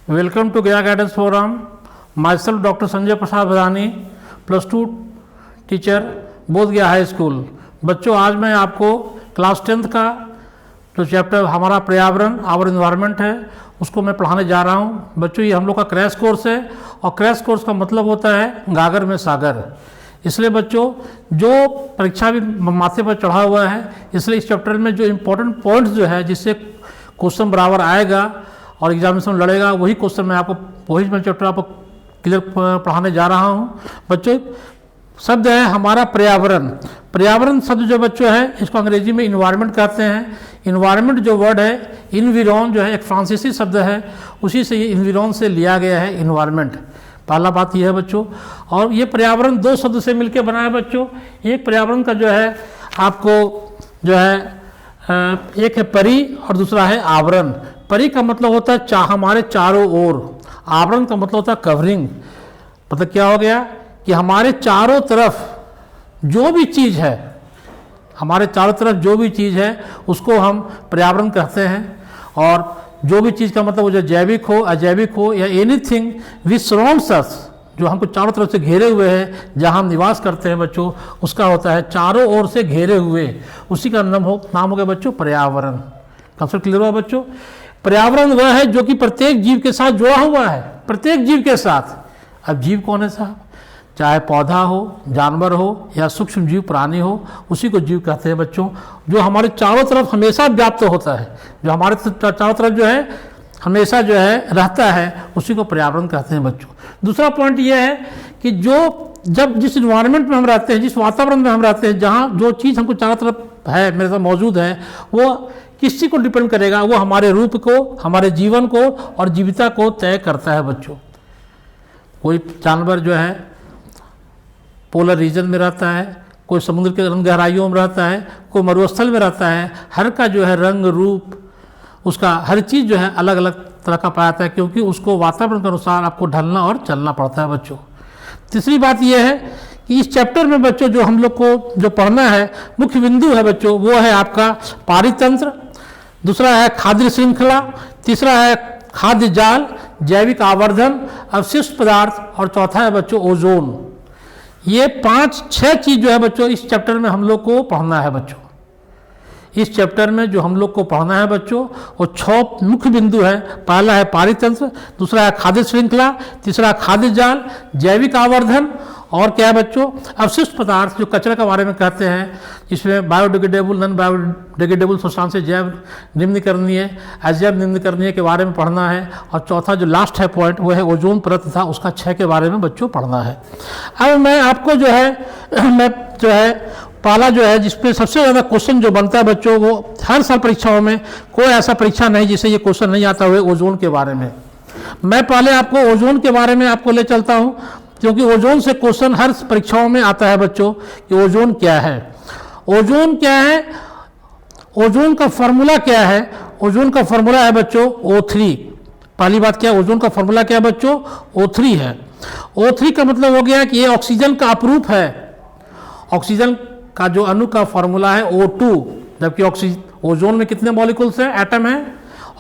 Welcome to गया guidance forum. My self doctor Sanjay Prasad Bhadani, +2 teacher, बोध गया हाई स्कूल। बच्चों, आज मैं आपको क्लास 10th का जो चैप्टर हमारा पर्यावरण आवर इन्वायरमेंट है उसको मैं पढ़ाने जा रहा हूँ। बच्चों, ये हम लोग का क्रैश कोर्स है और क्रैश कोर्स का मतलब होता है गागर में सागर। इसलिए बच्चों, जो परीक्षा भी माथे पर चढ़ा हुआ है, इसलिए इस चैप्टर में जो इम्पोर्टेंट पॉइंट्स जो है जिससे क्वेश्चन बराबर आएगा और एग्जामिनेशन लड़ेगा, वही क्वेश्चन मैं चैप्टर आपको क्लियर पढ़ाने जा रहा हूँ। बच्चों, शब्द है हमारा पर्यावरण। पर्यावरण शब्द जो बच्चों है इसको अंग्रेजी में इन्वायरमेंट कहते हैं। इन्वायरमेंट जो वर्ड है, इन्विरॉन जो है एक फ्रांसीसी शब्द है, उसी से ये इन्विरॉन से लिया गया है इन्वायरमेंट। पहला बात यह है बच्चों। और ये पर्यावरण दो शब्द से मिलकर बना है बच्चों। एक पर्यावरण का जो है आपको जो है एक है परि और दूसरा है आवरण। परि का मतलब होता है हमारे चारों ओर। आवरण का मतलब होता है कवरिंग। मतलब क्या हो गया कि हमारे चारों तरफ जो भी चीज़ है, हमारे चारों तरफ जो भी चीज़ है उसको हम पर्यावरण कहते हैं। और जो भी चीज़ का मतलब वो जो जैविक हो, अजैविक हो या एनीथिंग विच सराउंड्स अस, जो हमको चारों तरफ से घेरे हुए है, जहाँ हम निवास करते हैं बच्चों, उसका होता है चारों ओर से घेरे हुए, उसी का नाम हो गया बच्चों पर्यावरण। कंसेप्ट क्लियर हुआ बच्चों? पर्यावरण वह है जो कि प्रत्येक जीव के साथ जुड़ा हुआ है, प्रत्येक जीव के साथ। अब जीव कौन है साहब? चाहे पौधा हो, जानवर हो या सूक्ष्म जीव प्राणी हो, उसी को जीव कहते हैं बच्चों। जो हमारे चारों तरफ हमेशा व्याप्त होता है, जो हमारे चारों तरफ जो है हमेशा जो है रहता है, उसी को पर्यावरण कहते हैं बच्चों। दूसरा पॉइंट यह है कि जिस इन्वायरमेंट में हम रहते हैं, जिस वातावरण में हम रहते हैं, जहाँ जो चीज़ हमको चारों तरफ है, मेरे साथ मौजूद है, वो किस चीज़ को डिपेंड करेगा? वो हमारे रूप को, हमारे जीवन को और जीविता को तय करता है बच्चों। कोई जानवर जो है पोलर रीजन में रहता है, कोई समुद्र के गहराइयों में रहता है, कोई मरुस्थल में रहता है। हर का जो है रंग रूप, उसका हर चीज़ जो है अलग अलग तरह का पाया जाता है, क्योंकि उसको वातावरण के अनुसार आपको ढलना और चलना पड़ता है बच्चों। तीसरी बात यह है कि इस चैप्टर में बच्चों जो हम लोग को जो पढ़ना है, मुख्य बिंदु है बच्चों, वो है आपका पारितंत्र, दूसरा है खाद्य श्रृंखला, तीसरा है खाद्य जाल, जैविक आवर्धन, अवशिष्ट पदार्थ और चौथा है बच्चों ओजोन। ये 5-6 चीज़ जो है बच्चों इस चैप्टर में हम लोग को पढ़ना है बच्चों। इस चैप्टर में जो हम लोग को पढ़ना है बच्चों, वो 6 मुख्य बिंदु है। पहला है पारितंत्र, दूसरा है खाद्य श्रृंखला, तीसरा खाद्य जाल, जैविक आवर्धन और क्या है बच्चों अवशिष्ट पदार्थ, जो कचरे के बारे में कहते हैं, जिसमें बायोडिग्रेडेबल, नॉन बायोडिग्रेडेबल सब्सटेंसेस, जैव निम्नकरणीय, अजैव निम्नकरणीय के बारे में पढ़ना है। और चौथा जो लास्ट है पॉइंट, वो है ओजोन परत था, उसका 6 के बारे में बच्चों पढ़ना है। अब मैं आपको जो है पहला जो है जिसपे सबसे ज़्यादा क्वेश्चन जो बनता है बच्चों, वो हर साल परीक्षाओं में कोई ऐसा परीक्षा नहीं जिसे ये क्वेश्चन नहीं आता हुए ओजोन के बारे में। मैं पहले आपको ओजोन के बारे में आपको ले चलता हूँ, क्योंकि ओजोन से क्वेश्चन हर परीक्षाओं में आता है बच्चों कि ओजोन क्या है। ओजोन क्या है? ओजोन का फॉर्मूला क्या है? ओजोन का फॉर्मूला है बच्चों O3। पहली बात क्या है? ओजोन का फॉर्मूला क्या है बच्चों? O3 है। O3 का मतलब हो गया कि ये ऑक्सीजन का अपरूप है। ऑक्सीजन का जो अणु का फॉर्मूला है O2, जबकि ओजोन में कितने मॉलिक्यूल्स हैं, एटम है?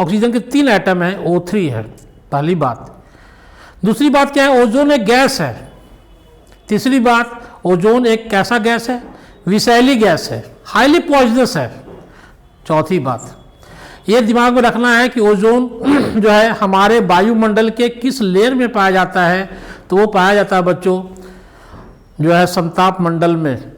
ऑक्सीजन के 3 एटम है, O3 है। पहली बात। दूसरी बात क्या है? ओजोन एक गैस है। तीसरी बात, ओजोन एक कैसा गैस है? विषैली गैस है, हाईली पॉइजनस है। चौथी बात, ये दिमाग में रखना है कि ओजोन जो है हमारे वायुमंडल के किस लेयर में पाया जाता है, तो वो पाया जाता है बच्चों जो है समताप मंडल में,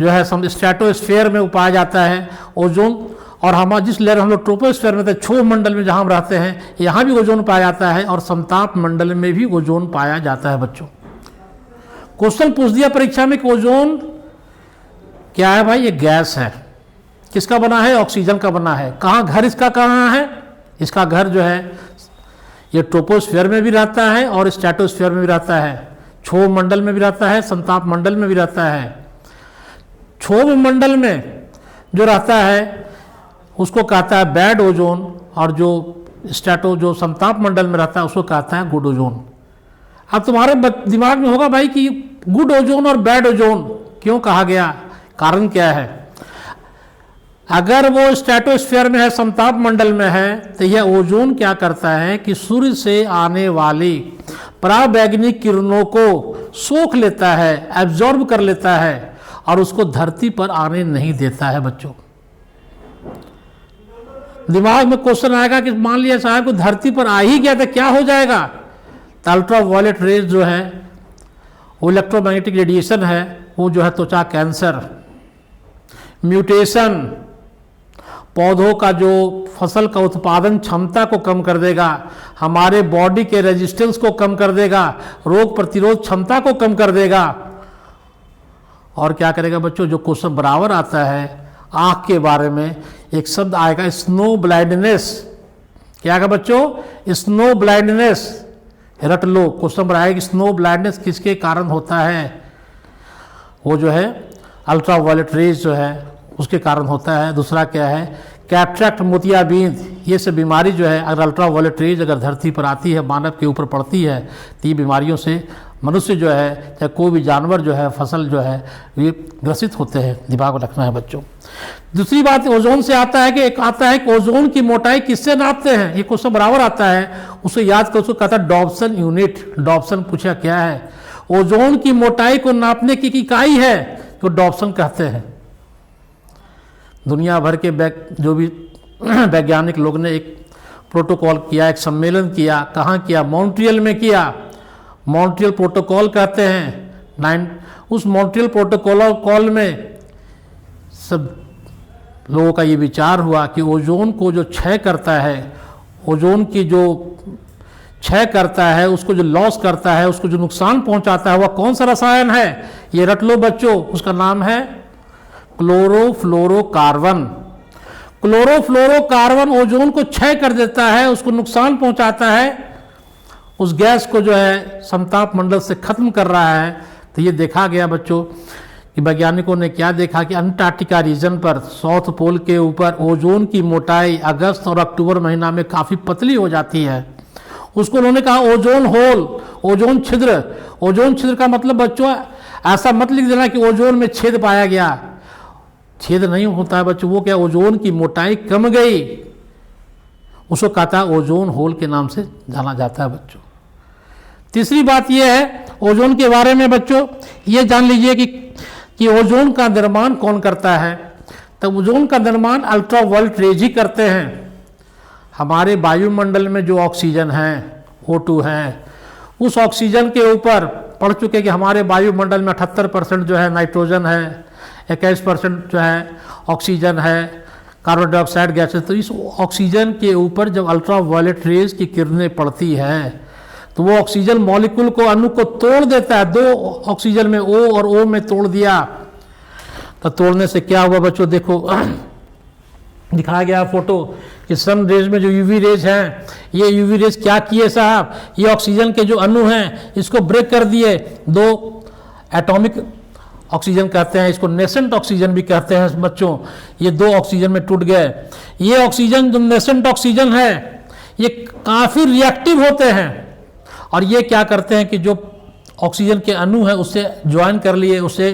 जो है स्ट्रेटोस्फीयर में पाया जाता है ओजोन। और हमारा जिस लेयर हम लोग ट्रोपोस्फीयर में, क्षोभ मंडल में जहाँ हम रहते हैं, यहाँ भी ओजोन पाया जाता है और समताप मंडल में भी ओजोन पाया जाता है बच्चों। क्वेश्चन पूछ दिया परीक्षा में कि ओजोन क्या है भाई? ये गैस है। किसका बना है? ऑक्सीजन का बना है। कहाँ घर इसका कहाँ है? इसका घर जो है ये ट्रोपोस्फीयर में भी रहता है और स्ट्रेटोस्फीयर में भी रहता है, क्षोभ मंडल में भी रहता है, समताप मंडल में भी रहता है। क्षोभ मंडल में जो रहता है उसको कहता है बैड ओजोन, और जो समताप मंडल में रहता है उसको कहता है गुड ओजोन। अब तुम्हारे दिमाग में होगा भाई कि गुड ओजोन और बैड ओजोन क्यों कहा गया, कारण क्या है? अगर वो स्ट्रेटोस्फीयर में है, समताप मंडल में है, तो यह ओजोन क्या करता है कि सूर्य से आने वाली पराबैंगनी किरणों को सोख लेता है, एब्जॉर्ब कर लेता है और उसको धरती पर आने नहीं देता है। बच्चों दिमाग में क्वेश्चन आएगा कि मान लिया साहब को धरती पर आ ही गया तो क्या हो जाएगा? तो अल्ट्रा वायलेट रेज जो है वो इलेक्ट्रोमैग्नेटिक रेडिएशन है, वो जो है त्वचा कैंसर, म्यूटेशन, पौधों का जो फसल का उत्पादन क्षमता को कम कर देगा, हमारे बॉडी के रेजिस्टेंस को कम कर देगा, रोग प्रतिरोध क्षमता को कम कर देगा। और क्या करेगा बच्चों? जो क्वेश्चन बराबर आता है आँख के बारे में, एक शब्द आएगा स्नो ब्लाइंडनेस। क्या आएगा बच्चों? Snow blindness. रट लो, क्वेश्चन पर आएगा स्नो ब्लाइंडनेस किसके कारण होता है? वो जो है अल्ट्रा वायलेट रेज जो है उसके कारण होता है। दूसरा क्या है? कैटरैक्ट, मोतियाबिंद। ये सब बीमारी जो है अगर अल्ट्रा वायलेट रेज अगर धरती पर आती है, मानव के ऊपर पड़ती है, तो ये बीमारियों से मनुष्य जो है चाहे कोई भी जानवर जो है, फसल जो है, ये ग्रसित होते हैं। दिमाग में रखना है बच्चों। दूसरी बात ओजोन से आता है कि एक आता है कि ओजोन की मोटाई किससे नापते हैं? ये क्वेश्चन बराबर आता है, उसे याद कर, उसको कहता है डॉप्सन यूनिट। डॉप्सन पूछा क्या है? ओजोन की मोटाई को नापने की इकाई है तो डॉप्सन कहते हैं। दुनिया भर के जो भी वैज्ञानिक लोग ने एक प्रोटोकॉल किया, एक सम्मेलन किया। कहाँ किया? मॉन्ट्रियल में किया। मॉन्ट्रियल प्रोटोकॉल कहते हैं। उस मॉन्ट्रियल प्रोटोकॉल में सब लोगों का ये विचार हुआ कि ओजोन को जो क्षय करता है, ओजोन की जो क्षय करता है, उसको जो लॉस करता है, उसको जो नुकसान पहुंचाता है, वह कौन सा रसायन है? ये रट लो बच्चों, उसका नाम है क्लोरोफ्लोरोकार्बन। क्लोरोफ्लोरोकार्बन ओजोन को क्षय कर देता है, उसको नुकसान पहुंचाता है, उस गैस को जो है समताप मंडल से खत्म कर रहा है। तो ये देखा गया बच्चों कि वैज्ञानिकों ने क्या देखा कि अंटार्कटिका रीजन पर, साउथ पोल के ऊपर ओजोन की मोटाई अगस्त और अक्टूबर महीना में काफ़ी पतली हो जाती है। उसको उन्होंने कहा ओजोन होल, ओजोन छिद्र। ओजोन छिद्र का मतलब बच्चों ऐसा मत लिख देना कि ओजोन में छेद पाया गया। छेद नहीं होता है बच्चों, वो क्या, ओजोन की मोटाई कम गई, उसको कहता है ओजोन होल के नाम से जाना जाता है बच्चों। तीसरी बात यह है ओजोन के बारे में बच्चों, ये जान लीजिए कि ओजोन का निर्माण कौन करता है? तो ओजोन का निर्माण अल्ट्रा वायलेट रेज ही करते हैं। हमारे वायुमंडल में जो ऑक्सीजन है, O2 है, उस ऑक्सीजन के ऊपर पढ़ चुके कि हमारे वायुमंडल में 78% जो है नाइट्रोजन है, 21% जो है ऑक्सीजन है, कार्बन डाइऑक्साइड गैस है। तो इस ऑक्सीजन के ऊपर जब अल्ट्रा वायलेट रेज की किरणें पड़ती है तो वो ऑक्सीजन मॉलिक्यूल को, अणु को तोड़ देता है। 2 ऑक्सीजन में O और O में तोड़ दिया। तो तोड़ने से क्या हुआ बच्चों? देखो दिखाया गया फोटो कि सन रेज में जो यूवी रेज हैं, ये यूवी रेज क्या किए साहब, ये ऑक्सीजन के जो अणु हैं इसको ब्रेक कर दिए। 2 एटॉमिक ऑक्सीजन कहते हैं, इसको नेसेंट ऑक्सीजन भी कहते हैं बच्चों। ये 2 ऑक्सीजन में टूट गए। ये ऑक्सीजन जो नेसेंट ऑक्सीजन है ये काफ़ी रिएक्टिव होते हैं और ये क्या करते हैं कि जो ऑक्सीजन के अणु है उससे ज्वाइन कर लिए, उससे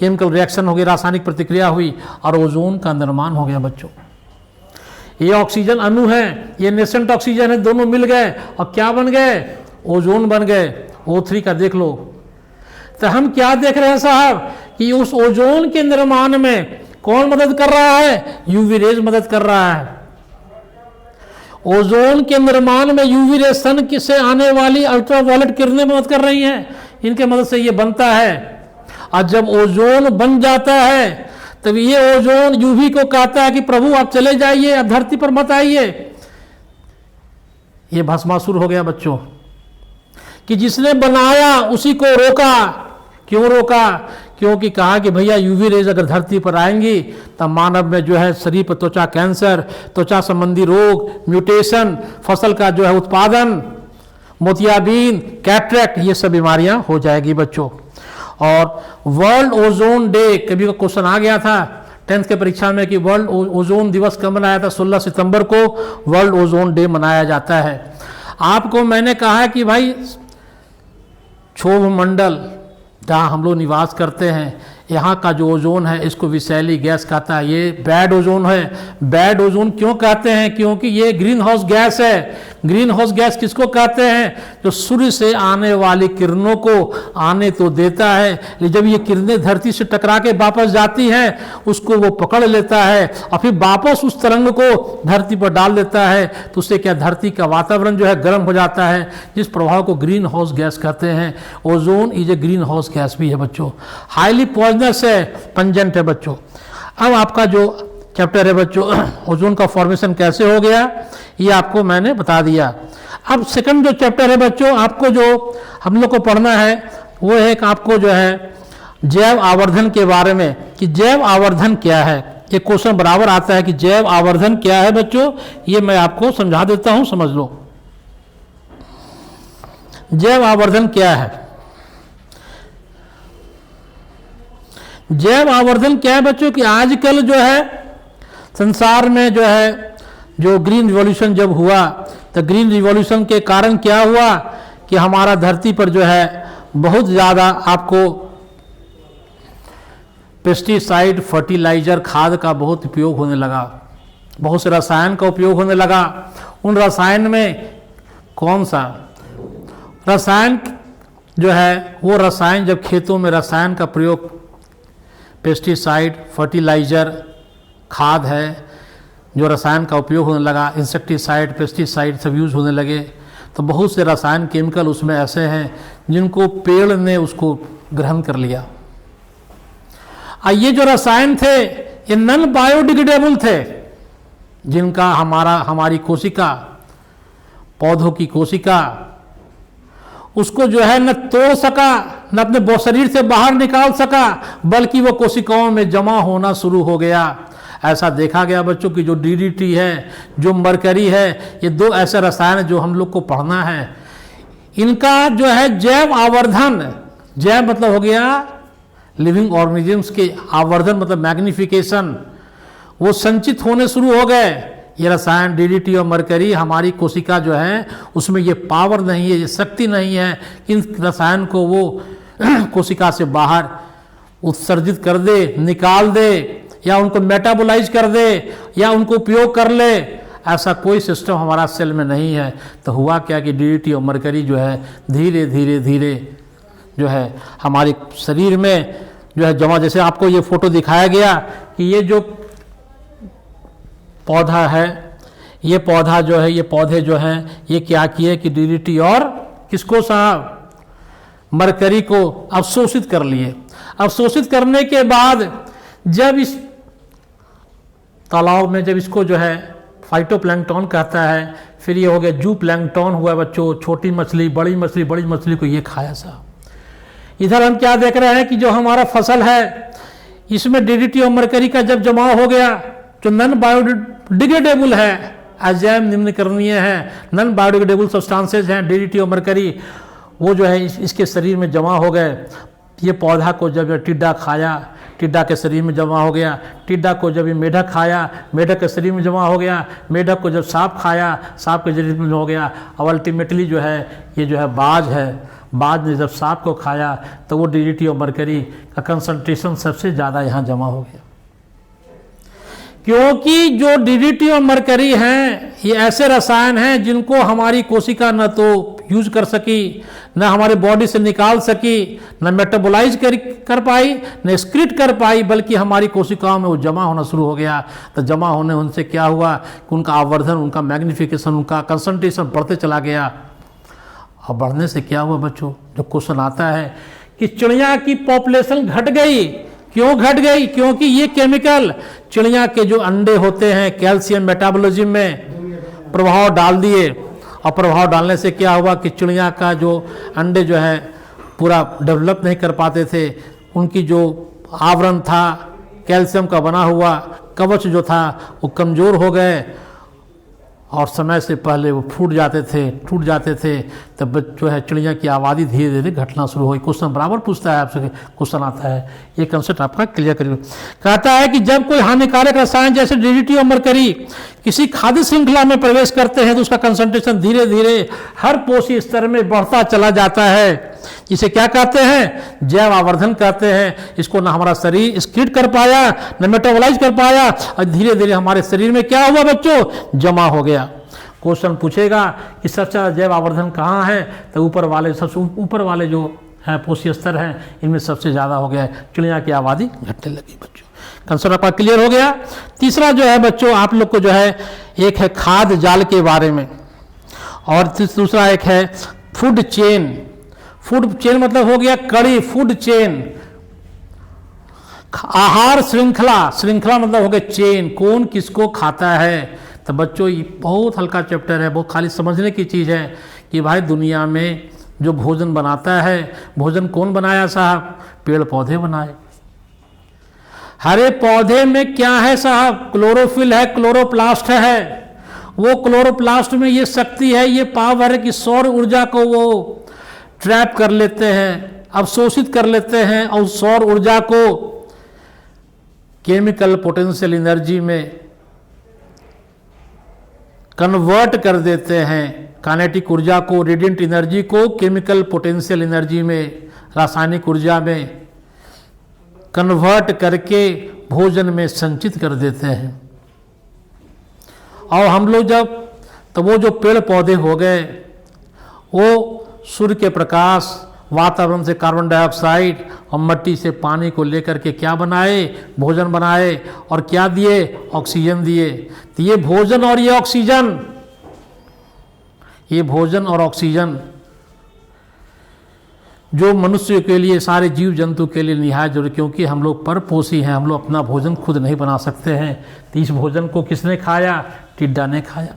केमिकल रिएक्शन हो गई, रासायनिक प्रतिक्रिया हुई और ओजोन का निर्माण हो गया बच्चों। ये ऑक्सीजन अणु है, ये नेसेंट ऑक्सीजन है, दोनों मिल गए और क्या बन गए? ओजोन बन गए। O3 का देख लो। तो हम क्या देख रहे हैं साहब कि उस ओजोन के निर्माण में कौन मदद कर रहा है? यूवी रेज मदद कर रहा है। ओजोन के निर्माण में यूवी रेज सन से आने वाली अल्ट्रा वायलेट किरणें मदद कर रही हैं। इनके मदद से ये बनता है और जब ओजोन बन जाता है तब ये ओजोन यूवी को कहता है कि प्रभु आप चले जाइए, अब धरती पर मत आइए। ये भस्मासुर हो गया बच्चों कि जिसने बनाया उसी को रोका। क्यों रोका? क्योंकि कहा कि भैया यूवी रेज अगर धरती पर आएंगी तब मानव में जो है शरीर पर त्वचा कैंसर, त्वचा संबंधी रोग, म्यूटेशन, फसल का जो है उत्पादन, मोतियाबिंद, कैटरैक्ट, ये सब बीमारियां हो जाएगी बच्चों। और वर्ल्ड ओजोन डे, कभी का क्वेश्चन आ गया था 10th के परीक्षा में कि वर्ल्ड ओजोन दिवस कब मनाया था? 16 सितंबर को वर्ल्ड ओजोन डे मनाया जाता है। आपको मैंने कहा कि भाई क्षोभ मंडल जहाँ हम लोग निवास करते हैं, यहाँ का जो ओजोन है इसको विषैली गैस कहता है, ये बैड ओजोन है। बैड ओजोन क्यों कहते हैं? क्योंकि ये ग्रीन हाउस गैस है। ग्रीन हाउस गैस किसको कहते हैं? जो सूर्य से आने वाली किरणों को आने तो देता है, लेकिन जब ये किरणें धरती से टकरा के वापस जाती हैं उसको वो पकड़ लेता है और फिर वापस उस तरंग को धरती पर डाल देता है, तो उससे क्या धरती का वातावरण जो है गर्म हो जाता है, जिस प्रभाव को ग्रीन हाउस गैस कहते हैं। Ozone is a green house gas भी है बच्चों, हाईली पॉइजनस है, पंजेंट है बच्चों। अब आपका जो चैप्टर है बच्चों ओजोन का फॉर्मेशन कैसे हो गया ये आपको मैंने बता दिया। अब सेकंड जो चैप्टर है बच्चों आपको जो हम लोग को पढ़ना है वो है कि आपको जो है जैव आवर्धन के बारे में, कि जैव आवर्धन क्या है। ये क्वेश्चन बराबर आता है कि जैव आवर्धन क्या है बच्चों, ये मैं आपको समझा देता हूं, समझ लो। जैव आवर्धन क्या है? जैव आवर्धन क्या है बच्चों कि आजकल जो है संसार में जो है जो ग्रीन रिवॉल्यूशन जब हुआ तो ग्रीन रिवॉल्यूशन के कारण क्या हुआ कि हमारा धरती पर जो है बहुत ज़्यादा आपको पेस्टिसाइड, फर्टिलाइजर, खाद का बहुत उपयोग होने लगा, बहुत से रसायन का उपयोग होने लगा। उन रसायन में कौन सा रसायन जो है वो रसायन जब खेतों में रसायन का प्रयोग, पेस्टिसाइड, फर्टिलाइजर, खाद है जो रसायन का उपयोग होने लगा, इंसेक्टिसाइड, पेस्टिसाइड सब यूज होने लगे, तो बहुत से रसायन केमिकल उसमें ऐसे हैं जिनको पेड़ ने उसको ग्रहण कर लिया। ये जो रसायन थे ये नॉन बायोडिग्रेडेबल थे, जिनका हमारी कोशिका, पौधों की कोशिका उसको जो है न तोड़ सका, न अपने शरीर से बाहर निकाल सका, बल्कि वो कोशिकाओं में जमा होना शुरू हो गया। ऐसा देखा गया बच्चों की जो डीडीटी है, जो मरकरी है, ये दो ऐसे रसायन जो हम लोग को पढ़ना है, इनका जो है जैव आवर्धन, जैव मतलब हो गया लिविंग ऑर्गेनिजम्स के, आवर्धन मतलब मैग्निफिकेशन, वो संचित होने शुरू हो गए। ये रसायन डीडीटी और मरकरी हमारी कोशिका जो है उसमें ये पावर नहीं है, ये शक्ति नहीं है, इन रसायन को वो कोशिका से बाहर उत्सर्जित कर दे, निकाल दे, या उनको मेटाबोलाइज कर दे, या उनको उपयोग कर ले। ऐसा कोई सिस्टम हमारा सेल में नहीं है। तो हुआ क्या कि डीडीटी और मरकरी जो है धीरे धीरे धीरे जो है हमारे शरीर में जो है जमा, जैसे आपको ये फोटो दिखाया गया कि ये जो पौधा है, ये पौधा जो है, ये पौधे जो हैं ये क्या किए कि डीडीटी और किसको साहब, मरकरी को अवशोषित कर लिए। अवशोषित करने के बाद जब इस तालाब में जब इसको जो है फाइटोप्लैंक्टन कहता है, फिर ये हो गया जू प्लैंक्टन हुआ बच्चों, छोटी मछली, बड़ी मछली को ये खाया साहब। इधर हम क्या देख रहे हैं कि जो हमारा फसल है इसमें डीडीटी और मरकरी का जब जमाव हो गया, जो नॉन बायोडिग्रेडेबल है, अजैव निम्नकरणीय है, नॉन बायोडिग्रेडेबल सब्सटेंसेज हैं डीडीटी और मरकरी, वो जो है इसके शरीर में जमा हो गए। ये पौधा को जब टिड्डा खाया, टिड्डा के शरीर में जमा हो गया, टिड्डा को जब ये मेढक खाया, मेढक के शरीर में जमा हो गया, मेढक को जब सांप खाया, सांप के शरीर में हो गया, और अल्टीमेटली जो है ये जो है बाज है, बाज ने जब सांप को खाया तो वो डीडीटी और मरकरी का कंसंट्रेशन सबसे ज़्यादा यहाँ जमा हो गया। क्योंकि जो डीडीटी और मरकरी हैं ये ऐसे रसायन हैं जिनको हमारी कोशिका न तो यूज कर सकी, न हमारे बॉडी से निकाल सकी, न मेटाबोलाइज कर पाई, न एक्सक्रीट कर पाई, बल्कि हमारी कोशिकाओं में वो जमा होना शुरू हो गया। तो जमा होने उनसे क्या हुआ कि उनका आवर्धन, उनका मैग्निफिकेशन, उनका कंसंट्रेशन बढ़ते चला गया। और बढ़ने से क्या हुआ बच्चों, जो क्वेश्चन आता है कि चिड़िया की पॉपुलेशन घट गई। क्यों घट गई? क्योंकि ये केमिकल चिड़िया के जो अंडे होते हैं कैल्शियम मेटाबॉलिज्म में प्रभाव डाल दिए, और प्रभाव डालने से क्या हुआ कि चिड़िया का जो अंडे जो है पूरा डेवलप नहीं कर पाते थे, उनकी जो आवरण था कैल्शियम का बना हुआ कवच जो था वो कमज़ोर हो गए, और समय से पहले वो टूट जाते थे। तब जो है चिड़िया की आबादी धीरे धीरे घटना शुरू हुई। क्वेश्चन बराबर पूछता है आपसे, क्वेश्चन आता है, ये कंसेप्ट आपका क्लियर करिए। कहता है कि जब कोई हानिकारक रसायन जैसे डीडीटी और मरकरी किसी खाद्य श्रृंखला में प्रवेश करते हैं तो उसका कंसंट्रेशन धीरे धीरे हर पोषी स्तर में बढ़ता चला जाता है। इसे क्या कहते हैं? जैव आवर्धन कहते हैं। इसको ना हमारा शरीर एक्सक्रीट कर पाया, न मेटाबोलाइज कर पाया, और धीरे धीरे हमारे शरीर में क्या हुआ बच्चों? जमा हो गया। क्वेश्चन पूछेगा कि सबसे ज्यादा जैव आवर्धन कहाँ है? तो ऊपर वाले, सबसे ऊपर वाले जो है पोषी स्तर हैं, इनमें सबसे ज़्यादा हो गया है। चिड़िया की आबादी घटने लगी बच्चों। कंसेप्ट आपका क्लियर हो गया। तीसरा जो है बच्चों, आप लोग को जो है, एक है खाद्य जाल के बारे में, और दूसरा एक है फूड चेन। फूड चेन मतलब हो गया कड़ी, फूड चेन, आहार श्रृंखला। श्रृंखला मतलब हो गया चेन, कौन किसको खाता है। तो बच्चों ये बहुत हल्का चैप्टर है, बहुत खाली समझने की चीज़ है कि भाई दुनिया में जो भोजन बनाता है, भोजन कौन बनाया साहब? पेड़ पौधे बनाए। हरे पौधे में क्या है साहब? क्लोरोफिल है, क्लोरोप्लास्ट है। वो क्लोरोप्लास्ट में ये शक्ति है, ये पावर है कि सौर ऊर्जा को वो ट्रैप कर लेते हैं, अवशोषित कर लेते हैं, और सौर ऊर्जा को केमिकल पोटेंशियल एनर्जी में कन्वर्ट कर देते हैं। काइनेटिक ऊर्जा को, रेडिएंट एनर्जी को केमिकल पोटेंशियल एनर्जी में, रासायनिक ऊर्जा में कन्वर्ट करके भोजन में संचित कर देते हैं। और हम लोग जब, तो वो जो पेड़ पौधे हो गए, वो सूर्य के प्रकाश, वातावरण से कार्बन डाइऑक्साइड और मिट्टी से पानी को लेकर के क्या बनाए? भोजन बनाए। और क्या दिए? ऑक्सीजन दिए। तो ये भोजन और ये ऑक्सीजन, ये भोजन और ऑक्सीजन जो मनुष्य के लिए, सारे जीव जंतु के लिए निहायत जरूरी, क्योंकि हम लोग परपोषी हैं, हम लोग अपना भोजन खुद नहीं बना सकते हैं। तो इस भोजन को किसने खाया? टिड्डा ने खाया।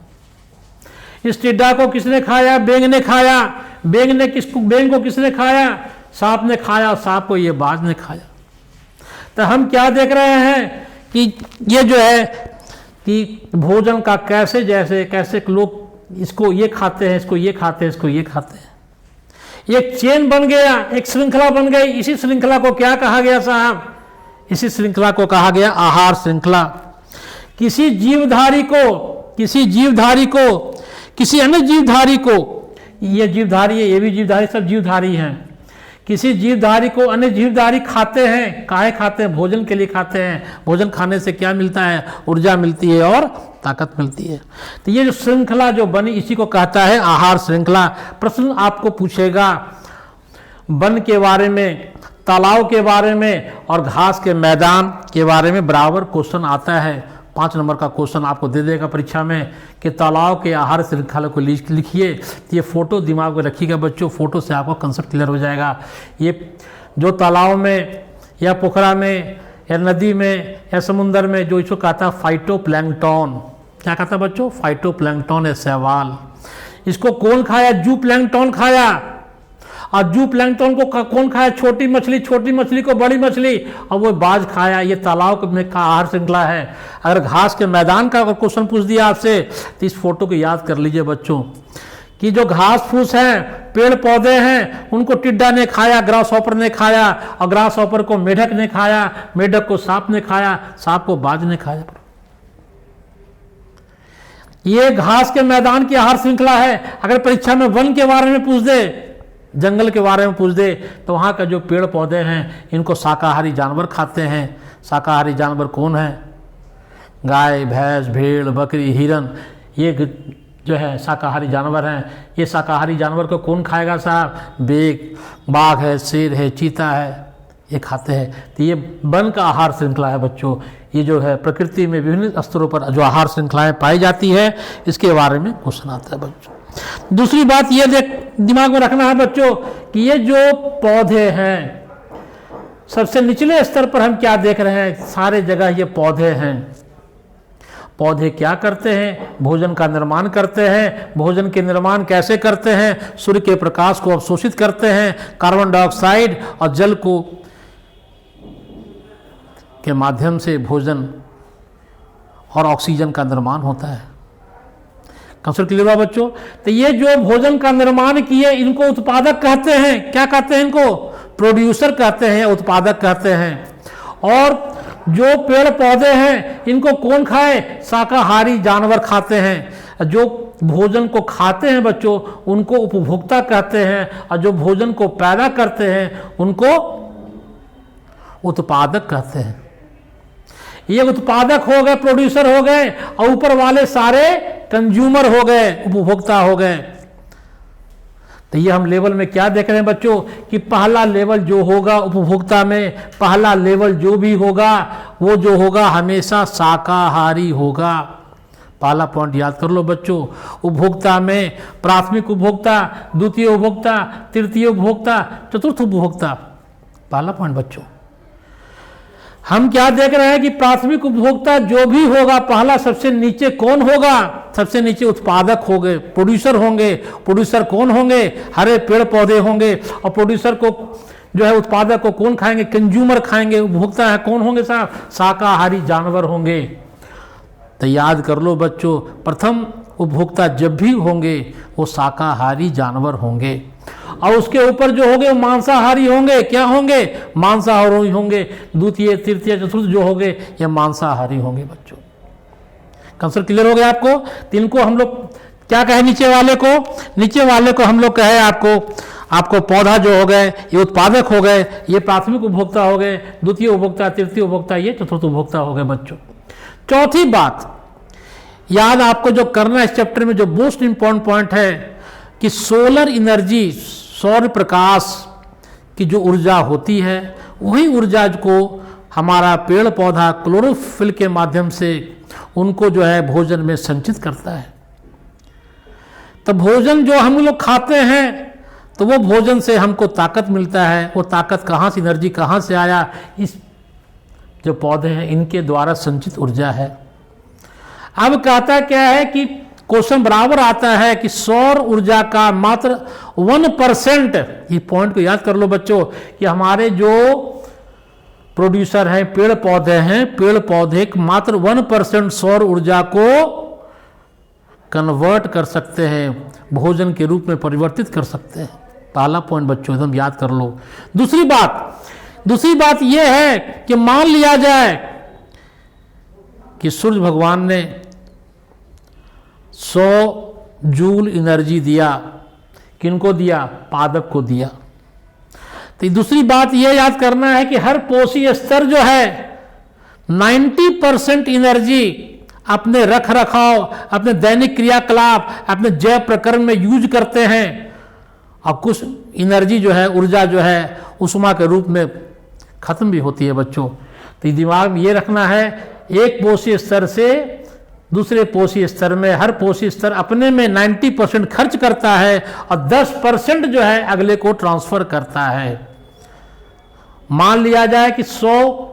इस टिड्डा को किसने खाया? बेंग ने खाया। बेंग को किसने खाया? सांप ने खाया। सांप को ये बाज ने खाया। तो हम क्या देख रहे हैं कि ये जो है कि भोजन का कैसे लोग इसको ये खाते हैं, इसको ये खाते हैं, इसको ये खाते हैं। एक चेन बन गया, एक श्रृंखला बन गई। इसी श्रृंखला को क्या कहा गया साहब? इसी श्रृंखला को कहा गया आहार श्रृंखला। किसी जीवधारी को, किसी अन्य जीवधारी को, ये जीवधारी है, ये भी जीवधारी, सब जीवधारी हैं। किसी जीवधारी को अन्य जीवधारी खाते हैं। काहे खाते हैं? भोजन के लिए खाते हैं। भोजन खाने से क्या मिलता है? ऊर्जा मिलती है और ताकत मिलती है। तो ये जो श्रृंखला जो बनी, इसी को कहता है आहार श्रृंखला। प्रश्न आपको पूछेगा वन के बारे में, तालाब के बारे में और घास के मैदान के बारे में, बराबर क्वेश्चन आता है। 5 नंबर का क्वेश्चन आपको दे देगा परीक्षा में कि तालाब के आहार श्रृंखला को लिखिए। तो ये फोटो दिमाग में रखिएगा बच्चों, फोटो से आपको कंसेप्ट क्लियर हो जाएगा। ये जो तालाब में या पोखरा में या नदी में या समुंदर में, जो इसको कहता है फाइटोप्लैंक्टन। क्या कहता है बच्चों? फाइटोप्लैंक्टन है शैवाल। इसको कौन खाया? जू प्लैंक्टन खाया। और जू प्लैंक्टन को कौन खाया? छोटी मछली को बड़ी मछली, और वो बाज खाया। ये तालाब में का आहार श्रृंखला है। अगर घास के मैदान का क्वेश्चन पूछ दिया आपसे, तो इस फोटो को याद कर लीजिए बच्चों कि जो घास फूस हैं, पेड़ पौधे हैं, उनको टिड्डा ने खाया, ग्रास हॉपर ने खाया, और ग्रास हॉपर को मेढक ने खाया, मेढक को सांप ने खाया, सांप को बाज ने खाया। ये घास के मैदान की आहार श्रृंखला है। अगर परीक्षा में वन के बारे में पूछ दे, जंगल के बारे में पूछ दे, तो वहाँ का जो पेड़ पौधे हैं, इनको शाकाहारी जानवर खाते हैं। शाकाहारी जानवर कौन है? गाय, भैंस, भेड़, बकरी, हिरन, ये जो है शाकाहारी जानवर हैं। ये शाकाहारी जानवर को कौन खाएगा साहब? बाघ है, शेर है, चीता है, ये खाते हैं। तो ये वन का आहार श्रृंखला है बच्चों। ये जो है प्रकृति में विभिन्न स्तरों पर जो आहार श्रृंखलाएं पाई जाती है, इसके बारे में क्वेश्चन आता है बच्चों। दूसरी बात ये दिमाग में रखना है बच्चों कि ये जो पौधे हैं, सबसे निचले स्तर पर हम क्या देख रहे हैं? सारे जगह ये पौधे हैं। पौधे क्या करते हैं? भोजन का निर्माण करते हैं। भोजन के निर्माण कैसे करते हैं? सूर्य के प्रकाश को अवशोषित करते हैं, कार्बन डाइऑक्साइड और जल को के माध्यम से भोजन और ऑक्सीजन का निर्माण होता है। कंसेप्ट क्लियर हुआ बच्चों? तो ये जो भोजन का निर्माण किए, इनको उत्पादक कहते हैं। क्या कहते हैं इनको? प्रोड्यूसर कहते हैं, उत्पादक कहते हैं। और जो पेड़ पौधे हैं, इनको कौन खाए? शाकाहारी जानवर खाते हैं। जो भोजन को खाते हैं बच्चों, उनको उपभोक्ता कहते हैं, और जो भोजन को पैदा करते हैं उनको उत्पादक कहते हैं। ये उत्पादक हो गए, प्रोड्यूसर हो गए, और ऊपर वाले सारे कंज्यूमर हो गए, उपभोक्ता हो गए। तो ये हम लेवल में क्या देख रहे हैं बच्चों कि पहला लेवल जो होगा उपभोक्ता में, पहला लेवल जो भी होगा वो जो होगा हमेशा शाकाहारी होगा। पहला पॉइंट याद कर लो बच्चों। उपभोक्ता में प्राथमिक उपभोक्ता, द्वितीय उपभोक्ता, तृतीय उपभोक्ता, चतुर्थ उपभोक्ता। पहला पॉइंट बच्चों, हम क्या देख रहे हैं कि प्राथमिक उपभोक्ता जो भी होगा, पहला सबसे नीचे कौन होगा? सबसे नीचे उत्पादक होंगे, प्रोड्यूसर होंगे। प्रोड्यूसर कौन होंगे? हरे पेड़ पौधे होंगे। और प्रोड्यूसर को जो है, उत्पादक को कौन खाएंगे? कंज्यूमर खाएंगे। उपभोक्ता है कौन होंगे साहब? शाकाहारी जानवर होंगे। तो याद कर लो बच्चों, प्रथम उपभोक्ता जब भी होंगे वो शाकाहारी जानवर होंगे, और उसके ऊपर जो होंगे वो मांसाहारी होंगे। क्या होंगे? मांसाहारी होंगे। द्वितीय तृतीय चतुर्थ जो होंगे ये मांसाहारी होंगे बच्चों। कंसेप्ट क्लियर हो गया आपको? तो इनको हम लोग क्या कहे? नीचे वाले को, नीचे वाले को हम लोग कहे आपको पौधा जो हो गए ये उत्पादक हो गए, ये प्राथमिक उपभोक्ता हो गए, द्वितीय उपभोक्ता, तृतीय उपभोक्ता, ये चतुर्थ उपभोक्ता हो गए बच्चों। चौथी बात याद आपको जो करना है इस चैप्टर में, जो मोस्ट इंपॉर्टेंट पॉइंट है कि सोलर एनर्जी, सौर प्रकाश की जो ऊर्जा होती है वही ऊर्जा को हमारा पेड़ पौधा क्लोरोफिल के माध्यम से उनको जो है भोजन में संचित करता है। तो भोजन जो हम लोग खाते हैं तो वो भोजन से हमको ताकत मिलता है। वो ताकत कहाँ से, एनर्जी कहाँ से आया? इस जो पौधे हैं इनके द्वारा संचित ऊर्जा है। अब कहता क्या है कि क्वेश्चन बराबर आता है कि सौर ऊर्जा का मात्र 1%, ये पॉइंट को याद कर लो बच्चों, कि हमारे जो प्रोड्यूसर हैं, पेड़ पौधे हैं, पेड़ पौधे मात्र 1% सौर ऊर्जा को कन्वर्ट कर सकते हैं, भोजन के रूप में परिवर्तित कर सकते हैं। पहला पॉइंट बच्चों एकदम याद कर लो। दूसरी बात यह है कि मान लिया जाए कि सूर्य भगवान ने 100 जूल एनर्जी दिया, किनको दिया? पादप को दिया। तो दूसरी बात यह याद करना है कि हर पोषी स्तर जो है 90% एनर्जी अपने रख रखाव, अपने दैनिक क्रियाकलाप, अपने जैव प्रकरण में यूज करते हैं, और कुछ एनर्जी जो है, ऊर्जा जो है उष्मा के रूप में खत्म भी होती है बच्चों। तो दिमाग में ये रखना है, एक पोषी स्तर से दूसरे पोषी स्तर में, हर पोषी स्तर अपने में 90% खर्च करता है और 10% जो है अगले को ट्रांसफर करता है। मान लिया जाए कि 100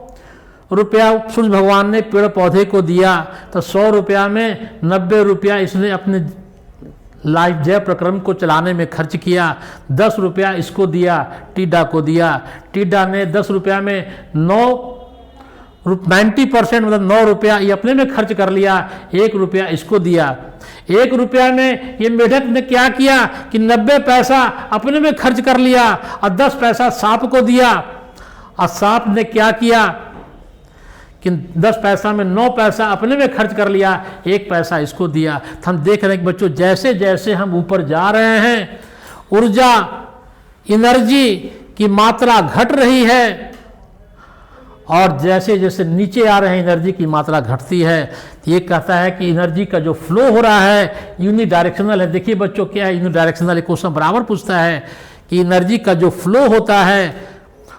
रुपया सूर्य भगवान ने पेड़ पौधे को दिया, तो 100 रुपया में 90 रुपया इसने अपने लाइफ जैव प्रक्रम को चलाने में खर्च किया। 10 रुपया इसको दिया, टिड्डा को दिया। टिड्डा ने 10 रुपया में 90% मतलब 9 रुपया ये अपने में खर्च कर लिया, 1 रुपया इसको दिया। 1 रुपया में ये मेढक ने क्या किया कि 90 पैसा अपने में खर्च कर लिया और 10 पैसा सांप को दिया, और सांप ने क्या किया कि 10 पैसा में 9 पैसा अपने में खर्च कर लिया, 1 पैसा इसको दिया। तो हम देख रहे हैं कि बच्चों जैसे जैसे हम ऊपर जा रहे हैं ऊर्जा, एनर्जी की मात्रा घट रही है, और जैसे जैसे नीचे आ रहे हैं एनर्जी की मात्रा घटती है। तो ये कहता है कि एनर्जी का जो फ्लो हो रहा है यूनिडायरेक्शनल है। देखिए बच्चों क्या है यूनिडायरेक्शनल, क्वेश्चन बराबर पूछता है कि एनर्जी का जो फ्लो होता है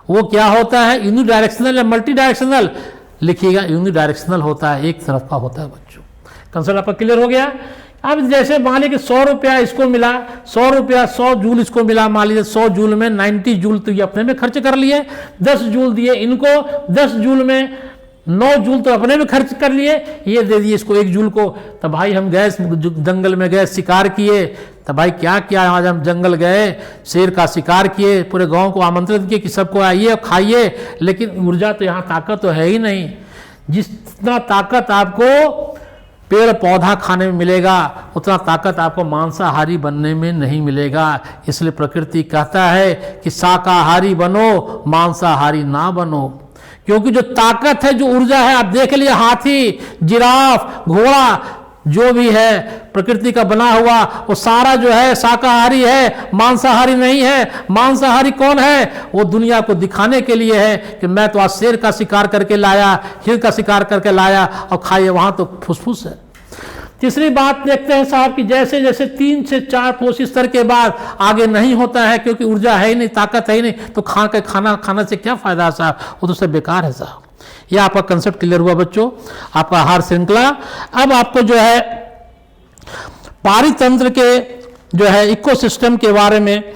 वो क्या होता है, यूनिडायरेक्शनल या मल्टी डायरेक्शनल? लिखिएगा यूनिडायरेक्शनल होता है, एक तरफ का होता है बच्चों। कंसेप्ट आपका क्लियर हो गया? अब जैसे मान लीजिए कि 100 रुपया इसको मिला, 100 रुपया 100 जूल इसको मिला, मान लीजिए 100 जूल में 90 जूल तो ये अपने में खर्च कर लिए, 10 जूल दिए इनको, 10 जूल में 9 जूल तो अपने में खर्च कर लिए, ये दे दिए इसको 1 जूल को। तो भाई हम गए जंगल में, गए शिकार किए, तो भाई क्या किया, आज हम जंगल गए, शेर का शिकार किए, पूरे गांव को आमंत्रित किए कि सबको आइए खाइए, लेकिन ऊर्जा तो यहाँ ताकत तो है ही नहीं। जितना ताकत आपको पेड़ पौधा खाने में मिलेगा उतना ताकत आपको मांसाहारी बनने में नहीं मिलेगा। इसलिए प्रकृति कहता है कि शाकाहारी बनो, मांसाहारी ना बनो। क्योंकि जो ताकत है, जो ऊर्जा है, आप देख लिए हाथी, जिराफ, घोड़ा जो भी है प्रकृति का बना हुआ वो सारा जो है शाकाहारी है, मांसाहारी नहीं है। मांसाहारी कौन है? वो दुनिया को दिखाने के लिए है कि मैं तो आज शेर का शिकार करके लाया, हिरण का शिकार करके लाया और खाइए, वहां तो फुसफुस है। तीसरी बात देखते हैं साहब कि जैसे जैसे 3 से 4 कोशिश स्तर के बाद आगे नहीं होता है, क्योंकि ऊर्जा है ही नहीं, ताकत है ही नहीं, तो खाना से क्या फायदा है साहब? वो तो सब बेकार है साहब। यह आपका कंसेप्ट क्लियर हुआ बच्चों, आपका आहार श्रृंखला। अब आपको जो है पारितंत्र के जो है इकोसिस्टम के बारे में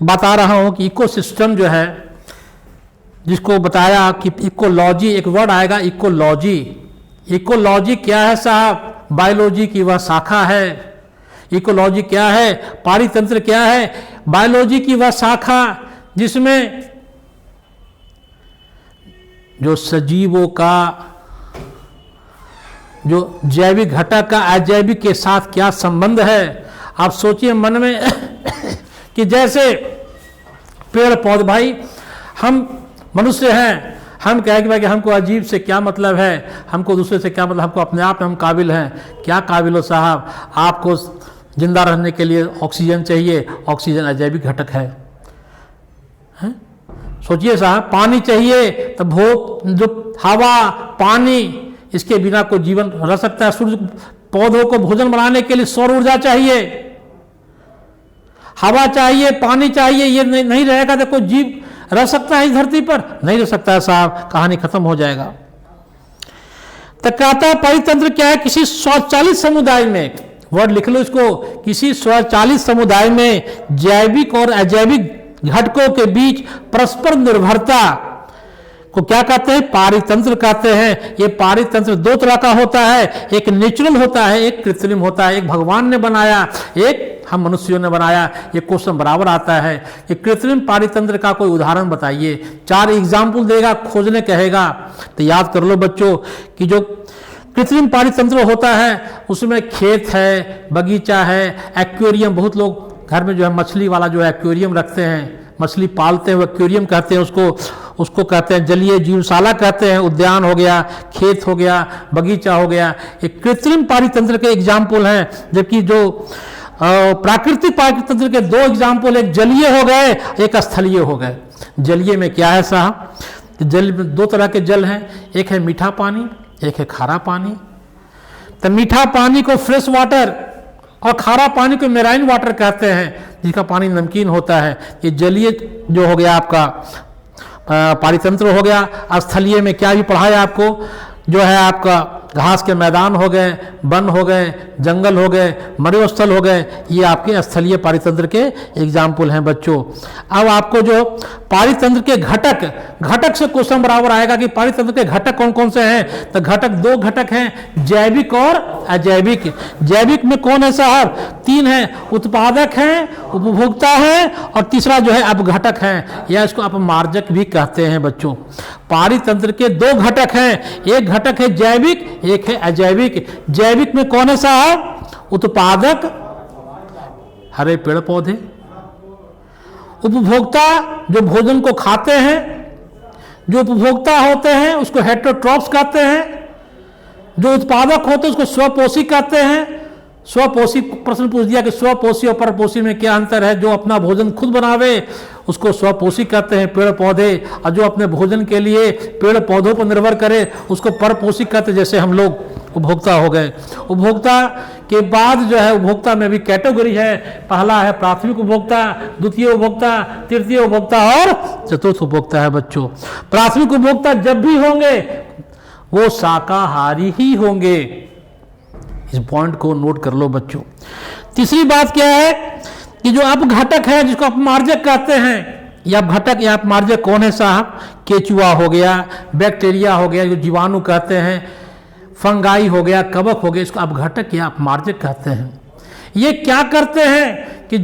बता रहा हूं कि इकोसिस्टम जो है, जिसको बताया कि इकोलॉजी, एक वर्ड आएगा इकोलॉजी। इकोलॉजी क्या है साहब? बायोलॉजी की वह शाखा है। इकोलॉजी क्या है? पारितंत्र क्या है? बायोलॉजी की वह शाखा जिसमें जो सजीवों का जो जैविक घटक का अजैविक के साथ क्या संबंध है। आप सोचिए मन में कि जैसे पेड़ पौधे, भाई हम मनुष्य हैं, हम कहें कि भाई हमको अजीब से क्या मतलब है, हमको दूसरे से क्या मतलब, हमको अपने आप में हम काबिल हैं। क्या काबिल हो साहब? आपको जिंदा रहने के लिए ऑक्सीजन चाहिए, ऑक्सीजन अजैविक घटक है। सोचिए साहब, पानी चाहिए तो जो हवा पानी, इसके बिना कोई जीवन रह सकता है? सूर्य पौधों को भोजन बनाने के लिए सौर ऊर्जा चाहिए, हवा चाहिए, पानी चाहिए। ये नहीं रहेगा तो कोई जीव रह सकता है इस धरती पर? नहीं रह सकता है साहब, कहानी खत्म हो जाएगा। तो कहता है परितंत्र क्या है? किसी स्वचालित समुदाय में, वर्ड लिख लो इसको, किसी स्वचालित समुदाय में जैविक और अजैविक घटकों के बीच परस्पर निर्भरता को क्या कहते हैं? पारितंत्र कहते हैं। ये पारितंत्र 2 तरह का होता है, एक नेचुरल होता है, एक कृत्रिम होता है। एक भगवान ने बनाया, एक हम मनुष्यों ने बनाया। ये क्वेश्चन बराबर आता है कि कृत्रिम पारितंत्र का कोई उदाहरण बताइए। 4 एग्जाम्पल देगा, खोजने कहेगा, तो याद कर लो बच्चों कि जो कृत्रिम पारितंत्र होता है उसमें खेत है, बगीचा है, एक्वेरियम। बहुत लोग घर में जो है मछली वाला जो है एक्वेरियम रखते हैं, मछली पालते हैं, वो एक्वेरियम कहते हैं उसको कहते हैं जलीय जीवशाला कहते हैं। उद्यान हो गया, खेत हो गया, बगीचा हो गया, एक कृत्रिम पारितंत्र के एग्जाम्पल हैं। जबकि जो प्राकृतिक पारितंत्र के 2 एग्जाम्पल, एक जलीय हो गए, एक स्थलीय हो गए। जलीय में क्या है साहब? जल में 2 तरह के जल हैं, एक है मीठा पानी, एक है खारा पानी। तो मीठा पानी को फ्रेश वाटर और खारा पानी को मेराइन वाटर कहते हैं, जिसका पानी नमकीन होता है। ये जलीय जो हो गया आपका पारितंत्र हो गया। स्थलीय में क्या भी पढ़ाया आपको, जो है आपका घास के मैदान हो गए, वन हो गए, जंगल हो गए, मरुस्थल हो गए, ये आपके स्थलीय पारितंत्र के एग्जाम्पल हैं बच्चों। अब आपको जो पारितंत्र के घटक से क्वेश्चन बराबर आएगा कि पारितंत्र के घटक कौन कौन से हैं? तो घटक 2 घटक हैं, जैविक और अजैविक। जैविक में कौन है साहब? 3 हैं, उत्पादक हैं, उपभोक्ता हैं, और तीसरा जो है अपघटक है, या इसको अपमार्जक भी कहते हैं बच्चों। पारितंत्र के 2 घटक हैं, एक घटक है जैविक, एक है अजैविक। जैविक में कौन है साहब? उत्पादक, हरे पेड़ पौधे। उपभोक्ता, जो भोजन को खाते हैं, जो उपभोक्ता होते हैं उसको हेटेरोट्रॉप्स कहते हैं। जो उत्पादक होते हैं उसको स्वपोषी कहते हैं। स्वपोषी, प्रश्न पूछ दिया कि स्वपोषी और परपोषी में क्या अंतर है? जो अपना भोजन खुद बनावे उसको स्वपोषी कहते हैं, पेड़ पौधे, और जो अपने भोजन के लिए पेड़ पौधों पर निर्भर करे उसको परपोषी कहते हैं, जैसे हम लोग उपभोक्ता हो गए। उपभोक्ता के बाद जो है उपभोक्ता में भी कैटेगरी है, पहला है प्राथमिक उपभोक्ता, द्वितीय उपभोक्ता, तृतीय उपभोक्ता और चतुर्थ उपभोक्ता है बच्चों। प्राथमिक उपभोक्ता जब भी होंगे वो शाकाहारी ही होंगे, इस पॉइंट को नोट कर लो बच्चों। तीसरी बात क्या है कि जो अपघटक है जिसको अपमार्जक कहते हैं, या अपघटक या अपमार्जक कौन है साहब? केचुआ हो गया, बैक्टीरिया हो गया, जो जीवाणु कहते हैं, फंगाई हो गया, कवक हो गया, इसको अपघटक या अपमार्जक कहते हैं। ये क्या करते हैं कि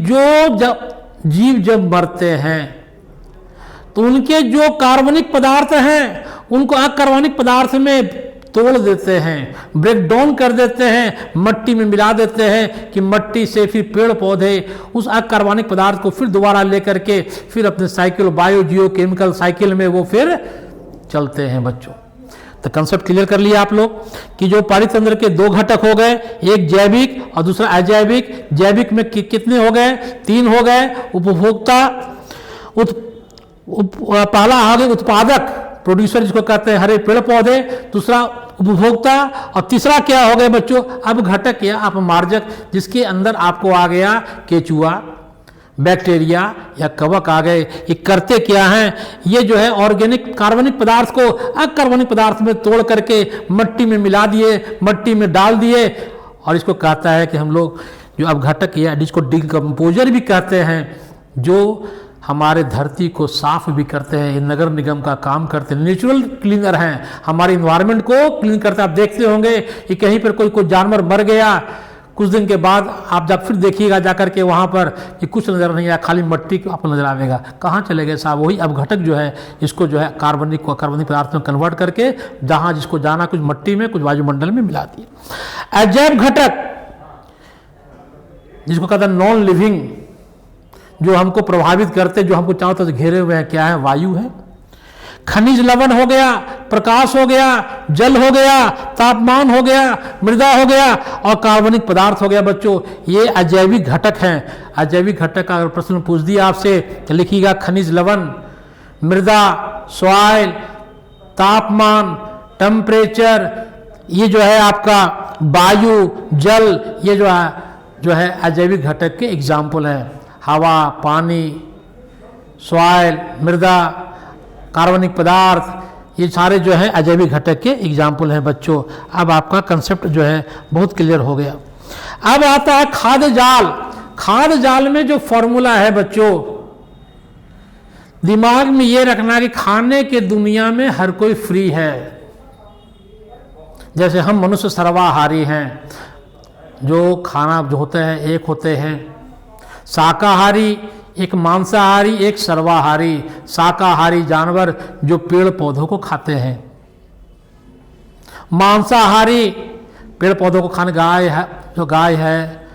जीव जब मरते हैं तो उनके जो कार्बनिक पदार्थ हैं उनको अकार्बनिक पदार्थ में तोड़ देते हैं, ब्रेक डाउन कर देते हैं, मट्टी में मिला देते हैं कि मट्टी से फिर पेड़ पौधे उस अकार्बनिक पदार्थ को फिर दोबारा लेकर के फिर अपने साइकिल, बायो जियो केमिकल साइकिल में वो फिर चलते हैं बच्चों। तो कंसेप्ट क्लियर कर लिया आप लोग कि जो पारितंत्र के दो घटक हो गए, एक जैविक और दूसरा अजैविक। जैविक में कितने हो गए? 3 हो गए। उपभोक्ता पहला आ गया उत्पादक, प्रोड्यूसर जिसको कहते हैं, हरे पेड़ पौधे। दूसरा उपभोक्ता, और तीसरा क्या हो गया बच्चों? अब घटक या अपमार्जक, जिसके अंदर आपको आ गया केचुआ, बैक्टीरिया या कवक आ गए। ये करते क्या हैं? ये जो है ऑर्गेनिक कार्बनिक पदार्थ को अकार्बनिक पदार्थ में तोड़ करके मट्टी में मिला दिए, मट्टी में डाल दिए, और इसको कहता है कि हम लोग जो अब घटक या जिसको डिकम्पोजर भी कहते हैं, जो हमारे धरती को साफ भी करते हैं। ये नगर निगम का काम करते हैं, नेचुरल क्लीनर हैं, हमारे इन्वायरमेंट को क्लीन करते हैं। आप देखते होंगे कि कहीं पर कोई जानवर मर गया, कुछ दिन के बाद आप जब फिर देखिएगा जाकर के वहाँ पर कि कुछ नज़र नहीं आया, खाली मट्टी आपको नजर आएगा। कहाँ चले गए साहब? वही अब घटक जो है इसको जो है कार्बनिक पदार्थ में कन्वर्ट करके जहाँ जिसको जाना कुछ मट्टी में कुछ वायुमंडल में मिला दिए। अजैव घटक जिसको कहते हैं नॉन लिविंग, जो हमको प्रभावित करते, जो हमको चारों तरफ घेरे हुए हैं, क्या है? वायु है, खनिज लवण हो गया, प्रकाश हो गया, जल हो गया, तापमान हो गया, मृदा हो गया, और कार्बनिक पदार्थ हो गया। बच्चों ये अजैविक घटक हैं। अजैविक घटक का अगर प्रश्न पूछ दिया आपसे तो लिखिएगा खनिज लवण, मृदा, सॉइल, तापमान, टेम्परेचर, ये जो है आपका वायु, जल, ये जो है अजैविक घटक के एग्जाम्पल है। हवा, पानी, सॉइल, मृदा, कार्बनिक पदार्थ, ये सारे जो है अजैविक घटक के एग्जाम्पल हैं बच्चों। अब आपका कंसेप्ट जो है बहुत क्लियर हो गया। अब आता है खाद्य जाल। खाद्य जाल में जो फॉर्मूला है बच्चों, दिमाग में ये रखना कि खाने के दुनिया में हर कोई फ्री है। जैसे हम मनुष्य सर्वाहारी हैं, जो खाना जो होते हैं एक होते हैं शाकाहारी, एक मांसाहारी, एक सर्वाहारी। शाकाहारी जानवर जो पेड़ पौधों को खाते हैं, मांसाहारी पेड़ पौधों को खाने, गाय है, जो गाय है,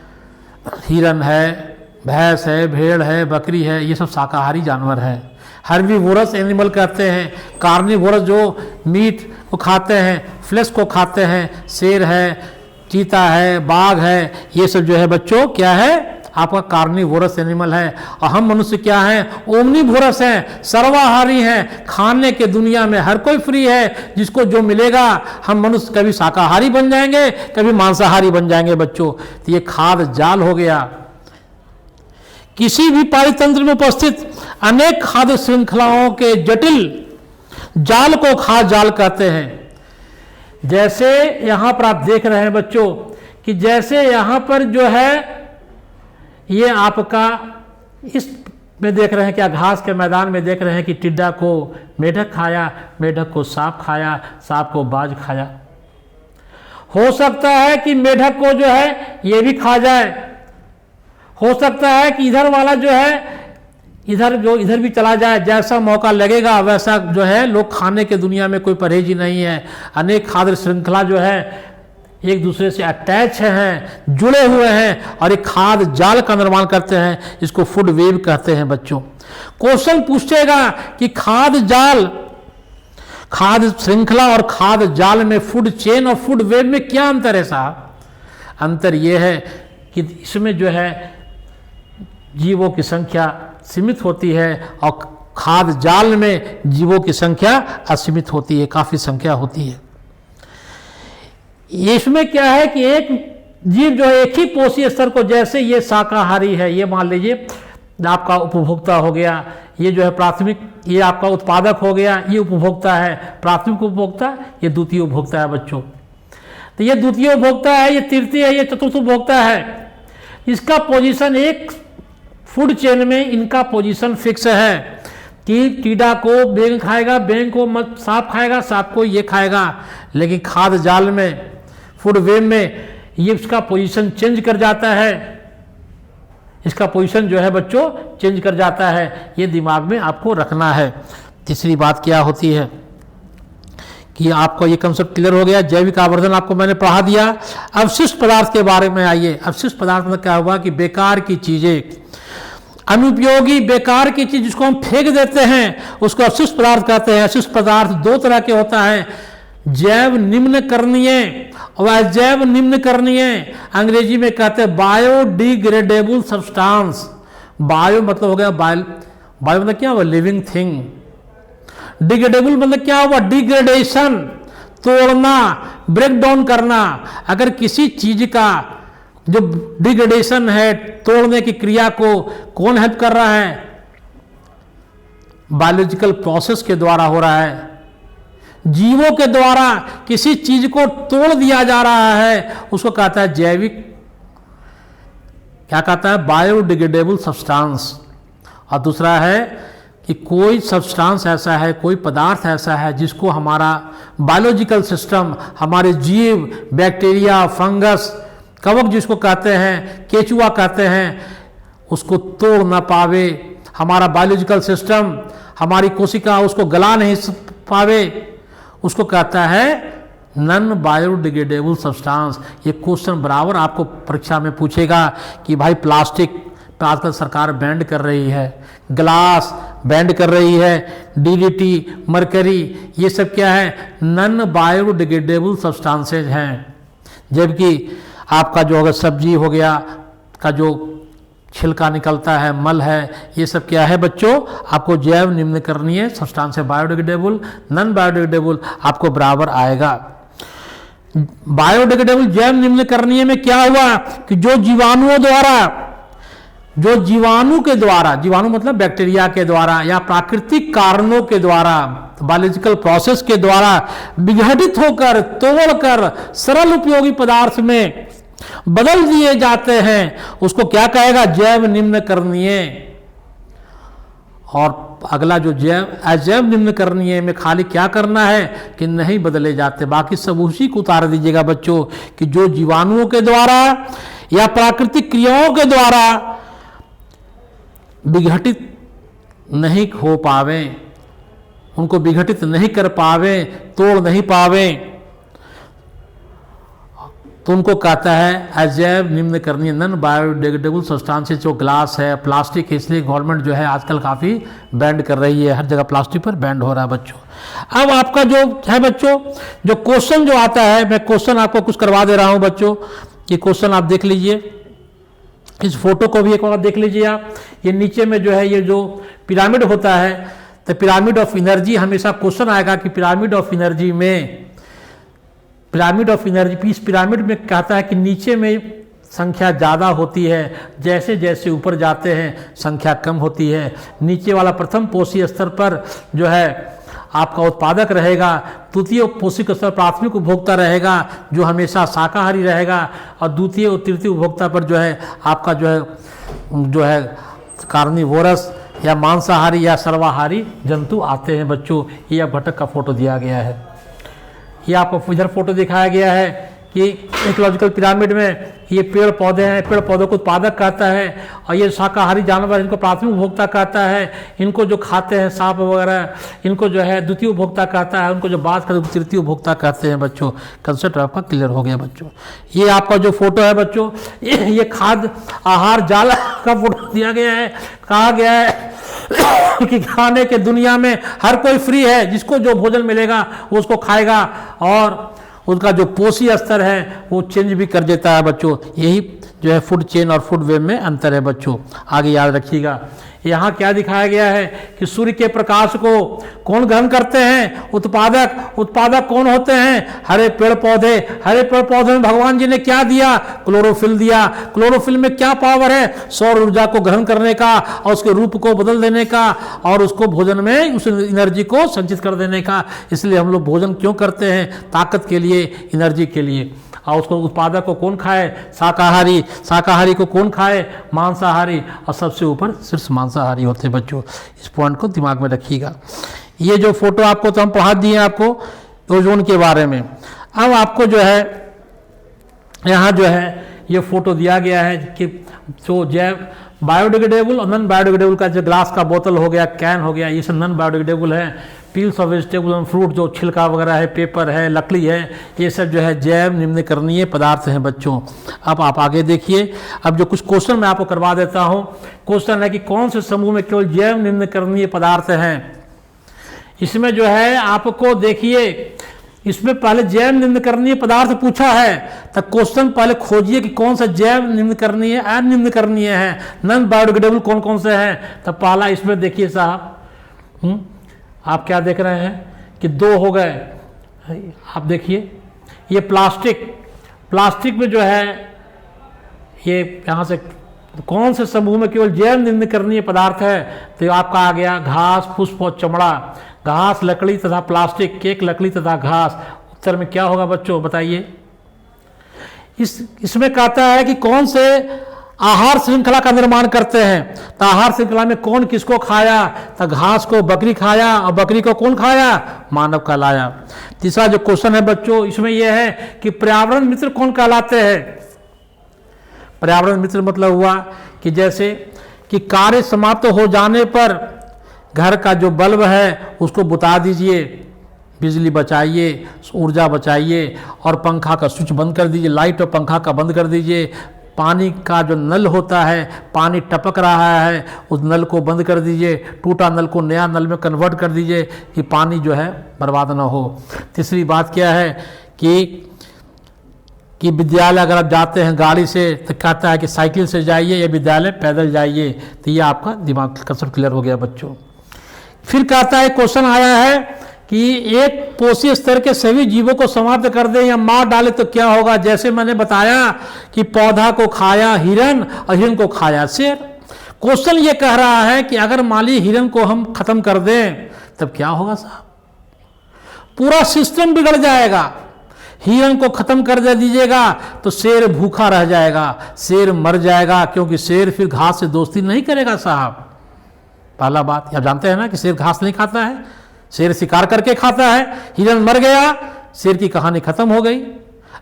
हिरन है, भैंस है, भेड़ है, बकरी है, ये सब शाकाहारी जानवर हैं। हर्बीवोरस एनिमल कहते हैं। कार्निवोरस जो मीट को खाते हैं, फ्लेश को खाते हैं, शेर है, चीता है, बाघ है, ये सब जो है बच्चों क्या है? आपका कार्निवोरस एनिमल है। और हम मनुष्य क्या हैं? ओमनीवोरस हैं, सर्वाहारी हैं। खाने के दुनिया में हर कोई फ्री है, जिसको जो मिलेगा। हम मनुष्य कभी शाकाहारी बन जाएंगे, कभी मांसाहारी बन जाएंगे बच्चों। तो ये खाद्य जाल हो गया। किसी भी पारितंत्र में उपस्थित अनेक खाद्य श्रृंखलाओं के जटिल जाल को खाद्य जाल कहते हैं। जैसे यहां पर आप देख रहे हैं बच्चों कि जैसे यहां पर जो है ये आपका इस में देख रहे हैं क्या, घास के मैदान में देख रहे हैं कि टिड्डा को मेढक खाया, मेढक को सांप खाया, सांप को बाज खाया। हो सकता है कि मेढक को जो है ये भी खा जाए। हो सकता है कि इधर वाला जो है इधर भी चला जाए। जैसा मौका लगेगा वैसा जो है लोग खाने के दुनिया में कोई परहेज ही नहीं है। अनेक खाद्य श्रृंखला जो है एक दूसरे से अटैच हैं, जुड़े हुए हैं, और एक खाद्य जाल का निर्माण करते हैं। इसको फूड वेब कहते हैं बच्चों। क्वेश्चन पूछेगा कि खाद्य जाल, खाद्य श्रृंखला और खाद्य जाल में, फूड चेन और फूड वेब में क्या अंतर है साहब? अंतर यह है कि इसमें जो है जीवों की संख्या सीमित होती है और खाद्य जाल में जीवों की संख्या असीमित होती है, काफी संख्या होती है। इसमें क्या है कि एक जीव जो है एक ही पोषी स्तर को, जैसे ये शाकाहारी है, ये मान लीजिए आपका उपभोक्ता हो गया, ये जो है प्राथमिक, ये आपका उत्पादक हो गया, ये उपभोक्ता है, प्राथमिक उपभोक्ता, ये द्वितीय उपभोक्ता है बच्चों। तो ये द्वितीय उपभोक्ता है, ये तृतीय है, ये चतुर्थ उपभोक्ता है। इसका पोजीशन एक फूड चेन में इनका पोजीशन फिक्स है कि कीड़ा को बेंग खाएगा, बेंग को सांप खाएगा, सांप को ये खाएगा। लेकिन खाद्य जाल में, फूड वेब में ये इसका पोजीशन चेंज कर जाता है। इसका पोजीशन जो है बच्चों चेंज कर जाता है। ये दिमाग में आपको रखना है। तीसरी बात क्या होती है कि आपको ये कंसेप्ट क्लियर हो गया। जैविक आवर्धन आपको मैंने पढ़ा दिया। अवशिष्ट पदार्थ के बारे में आइए। अवशिष्ट पदार्थ में क्या हुआ कि बेकार की चीजें, अनुपयोगी बेकार की चीज जिसको हम फेंक देते हैं उसको अवशिष्ट पदार्थ कहते हैं। अवशिष्ट पदार्थ दो तरह के होता है, जैव निम्न करणीय और अजैव निम्न करणीय, अंग्रेजी में कहते हैं बायोडिग्रेडेबल सब्सटेंस। बायो मतलब हो गया बायो मतलब क्या हुआ, लिविंग थिंग। डिग्रेडेबल मतलब क्या हुआ, डिग्रेडेशन, तोड़ना, ब्रेक डाउन करना। अगर किसी चीज का जो डिग्रेडेशन है, तोड़ने की क्रिया को कौन हेल्प कर रहा है, बायोलॉजिकल प्रोसेस के द्वारा हो रहा है। जीवों के द्वारा किसी चीज को तोड़ दिया जा रहा है, उसको कहता है जैविक, क्या कहता है, बायोडिग्रेडेबल सब्सटेंस। और दूसरा है कि कोई सब्सटेंस ऐसा है, कोई पदार्थ ऐसा है जिसको हमारा बायोलॉजिकल सिस्टम, हमारे जीव, बैक्टीरिया, फंगस, कवक जिसको कहते हैं, केचुआ कहते हैं, उसको तोड़ ना पावे। हमारा बायोलॉजिकल सिस्टम, हमारी कोशिका उसको गला नहीं पावे, उसको कहता है नॉन बायोडिग्रेडेबल सब्सटेंस। ये क्वेश्चन बराबर आपको परीक्षा में पूछेगा कि भाई प्लास्टिक पर आजकल सरकार बैन कर रही है, ग्लास बैन कर रही है, डीडीटी, मरकरी, ये सब क्या है, नॉन बायोडिग्रेडेबल सब्सटेंसेज हैं। जबकि आपका जो अगर सब्जी हो गया का जो छिलका निकलता है, मल है, ये सब क्या है बच्चों, आपको जैव निम्न करणीय सब्सटेंस है। बायोडिग्रेडेबल, नॉन बायोडिग्रेडेबल आपको बराबर आएगा। बायोडिग्रेडेबल जैव निम्न करणीय में क्या हुआ कि जो जीवाणुओं द्वारा, जो जीवाणु के द्वारा, जीवाणु मतलब बैक्टीरिया के द्वारा या प्राकृतिक कारणों के द्वारा, बायोलॉजिकल प्रोसेस के द्वारा विघटित होकर, तोड़कर सरल उपयोगी पदार्थ में बदल दिए जाते हैं, उसको क्या कहेगा, जैव निम्न करणीय। और अगला जो जैव अजैव निम्न करणीय में खाली क्या करना है कि नहीं बदले जाते, बाकी सब उसी को उतार दीजिएगा बच्चों कि जो जीवाणुओं के द्वारा या प्राकृतिक क्रियाओं के द्वारा विघटित नहीं हो पावे, उनको विघटित नहीं कर पावे, तोड़ नहीं पावे, तो उनको कहता है अजैव निम्न करणीय, नॉन बायोडिग्रेडेबल सब्सटेंसेस। जो ग्लास है, प्लास्टिक है, इसलिए गवर्नमेंट जो है आजकल काफ़ी बैन कर रही है, हर जगह प्लास्टिक पर बैन हो रहा है बच्चों। अब आपका जो है बच्चों, जो क्वेश्चन जो आता है, मैं क्वेश्चन आपको कुछ करवा दे रहा हूं बच्चों, ये क्वेश्चन आप देख लीजिए, इस फोटो को भी एक बार देख लीजिए आप। ये नीचे में जो है ये जो पिरामिड होता है, तो पिरामिड ऑफ एनर्जी, हमेशा क्वेश्चन आएगा कि पिरामिड ऑफ एनर्जी में, पिरामिड ऑफ एनर्जी, इस पिरामिड में कहता है कि नीचे में संख्या ज़्यादा होती है, जैसे जैसे ऊपर जाते हैं संख्या कम होती है। नीचे वाला प्रथम पोषी स्तर पर जो है आपका उत्पादक रहेगा, द्वितीय पोषक स्तर प्राथमिक उपभोक्ता रहेगा जो हमेशा शाकाहारी रहेगा, और द्वितीय और तृतीय उपभोक्ता पर जो है आपका जो है कार्निवोरस या मांसाहारी या सर्वाहारी जंतु आते हैं बच्चों। ये आप भटक का फोटो दिया गया है, ये आपको इधर फोटो दिखाया गया है कि इकोलॉजिकल पिरामिड में ये पेड़ पौधे हैं, पेड़ पौधों को उत्पादक कहता है, और ये शाकाहारी जानवर इनको प्राथमिक उपभोक्ता कहता है, इनको जो खाते हैं सांप वगैरह इनको जो है द्वितीय उपभोक्ता कहता है, उनको जो बात करते हैं तृतीय उपभोक्ता कहते हैं बच्चों। कंसेप्ट आपका क्लियर हो गया बच्चों। ये आपका जो फोटो है बच्चों, ये खाद्य आहार जाल का फोटो दिया गया है। कहा गया है कि खाने के दुनिया में हर कोई फ्री है, जिसको जो भोजन मिलेगा वो उसको खाएगा, और उसका जो पोषी स्तर है वो चेंज भी कर देता है बच्चों। यही जो है फूड चेन और फूड वेब में अंतर है बच्चों, आगे याद रखिएगा। यहाँ क्या दिखाया गया है कि सूर्य के प्रकाश को कौन ग्रहण करते हैं, उत्पादक। उत्पादक कौन होते हैं, हरे पेड़ पौधे। हरे पेड़ पौधे में भगवान जी ने क्या दिया, क्लोरोफिल दिया। क्लोरोफिल में क्या पावर है, सौर ऊर्जा को ग्रहण करने का और उसके रूप को बदल देने का, और उसको भोजन में उस एनर्जी को संचित कर देने का। इसलिए हम लोग भोजन क्यों करते हैं, ताकत के लिए, एनर्जी के लिए। और उसको उत्पादक को कौन खाए, शाकाहारी। शाकाहारी को कौन खाए, मांसाहारी। और सबसे ऊपर सिर्फ मांसाहारी होते हैं बच्चों। इस पॉइंट को दिमाग में रखिएगा। ये जो फोटो आपको तो हम पढ़ा दिए आपको ओजोन के बारे में। अब आपको जो है यहाँ जो है ये फोटो दिया गया है कि जो जैव बायोडिग्रेडेबल और नॉन बायोडिग्रेडेबल का जो ग्लास का बोतल हो गया, कैन हो गया, ये सब नॉन बायोडिग्रेडेबल है। Peels of vegetable and fruit, जो छिलका वगैरह है, पेपर है, लकड़ी है, ये सब जो है जैव निम्नकरणीय पदार्थ हैं बच्चों। अब आप आगे देखिए। अब जो कुछ क्वेश्चन मैं आपको करवा देता हूँ। क्वेश्चन है कि कौन से समूह में केवल जैव निम्नकरणीय पदार्थ हैं। इसमें जो है आपको देखिए इसमें पहले जैव निम्नकरणीय पदार्थ पूछा है, तो क्वेश्चन पहले खोजिए कि कौन सा जैव निम्नकरणीय अनिम्नकरणीय है, नॉन बायोडिग्रेडेबल कौन कौन से हैं। तो पहला इसमें देखिए साहब, आप क्या देख रहे हैं कि 2 हो गए। आप देखिए ये प्लास्टिक में जो है ये यहाँ से कौन से समूह में केवल जैव निम्नकरणीय पदार्थ है, तो आपका आ गया घास, पुष्प और चमड़ा। घास, लकड़ी तथा प्लास्टिक, केक, लकड़ी तथा घास। उत्तर में क्या होगा बच्चों बताइए। इसमें कहता है कि कौन से आहार श्रृंखला का निर्माण करते हैं, तो आहार श्रृंखला में कौन किसको खाया, तो घास को बकरी खाया और बकरी को कौन खाया, मानव कहलाया। तीसरा जो क्वेश्चन है बच्चों इसमें यह है कि पर्यावरण मित्र कौन कहलाते हैं। पर्यावरण मित्र मतलब हुआ कि जैसे कि कार्य समाप्त हो जाने पर घर का जो बल्ब है उसको बुता दीजिए, बिजली बचाइए, ऊर्जा बचाइए, और पंखा का स्विच बंद कर दीजिए, लाइट और पंखा का बंद कर दीजिए। पानी का जो नल होता है, पानी टपक रहा है, उस नल को बंद कर दीजिए, टूटा नल को नया नल में कन्वर्ट कर दीजिए कि पानी जो है बर्बाद ना हो। तीसरी बात क्या है कि विद्यालय अगर आप जाते हैं गाड़ी से तो कहता है कि साइकिल से जाइए या विद्यालय पैदल जाइए, तो ये आपका दिमाग कंसेप्ट क्लियर हो गया बच्चों। फिर कहता है क्वेश्चन आया है कि एक पोषी स्तर के सभी जीवों को समाप्त कर दें या मार डाले तो क्या होगा। जैसे मैंने बताया कि पौधा को खाया हिरन और हिरन को खाया शेर। क्वेश्चन ये कह रहा है कि अगर मान लीजिए हिरन को हम खत्म कर दें तब क्या होगा साहब, पूरा सिस्टम बिगड़ जाएगा। हिरन को खत्म कर दे दीजिएगा तो शेर भूखा रह जाएगा, शेर मर जाएगा, क्योंकि शेर फिर घास से दोस्ती नहीं करेगा साहब। पहला बात आप जानते हैं ना कि शेर घास नहीं खाता है, शेर शिकार करके खाता है। हिरन मर गया, शेर की कहानी खत्म हो गई।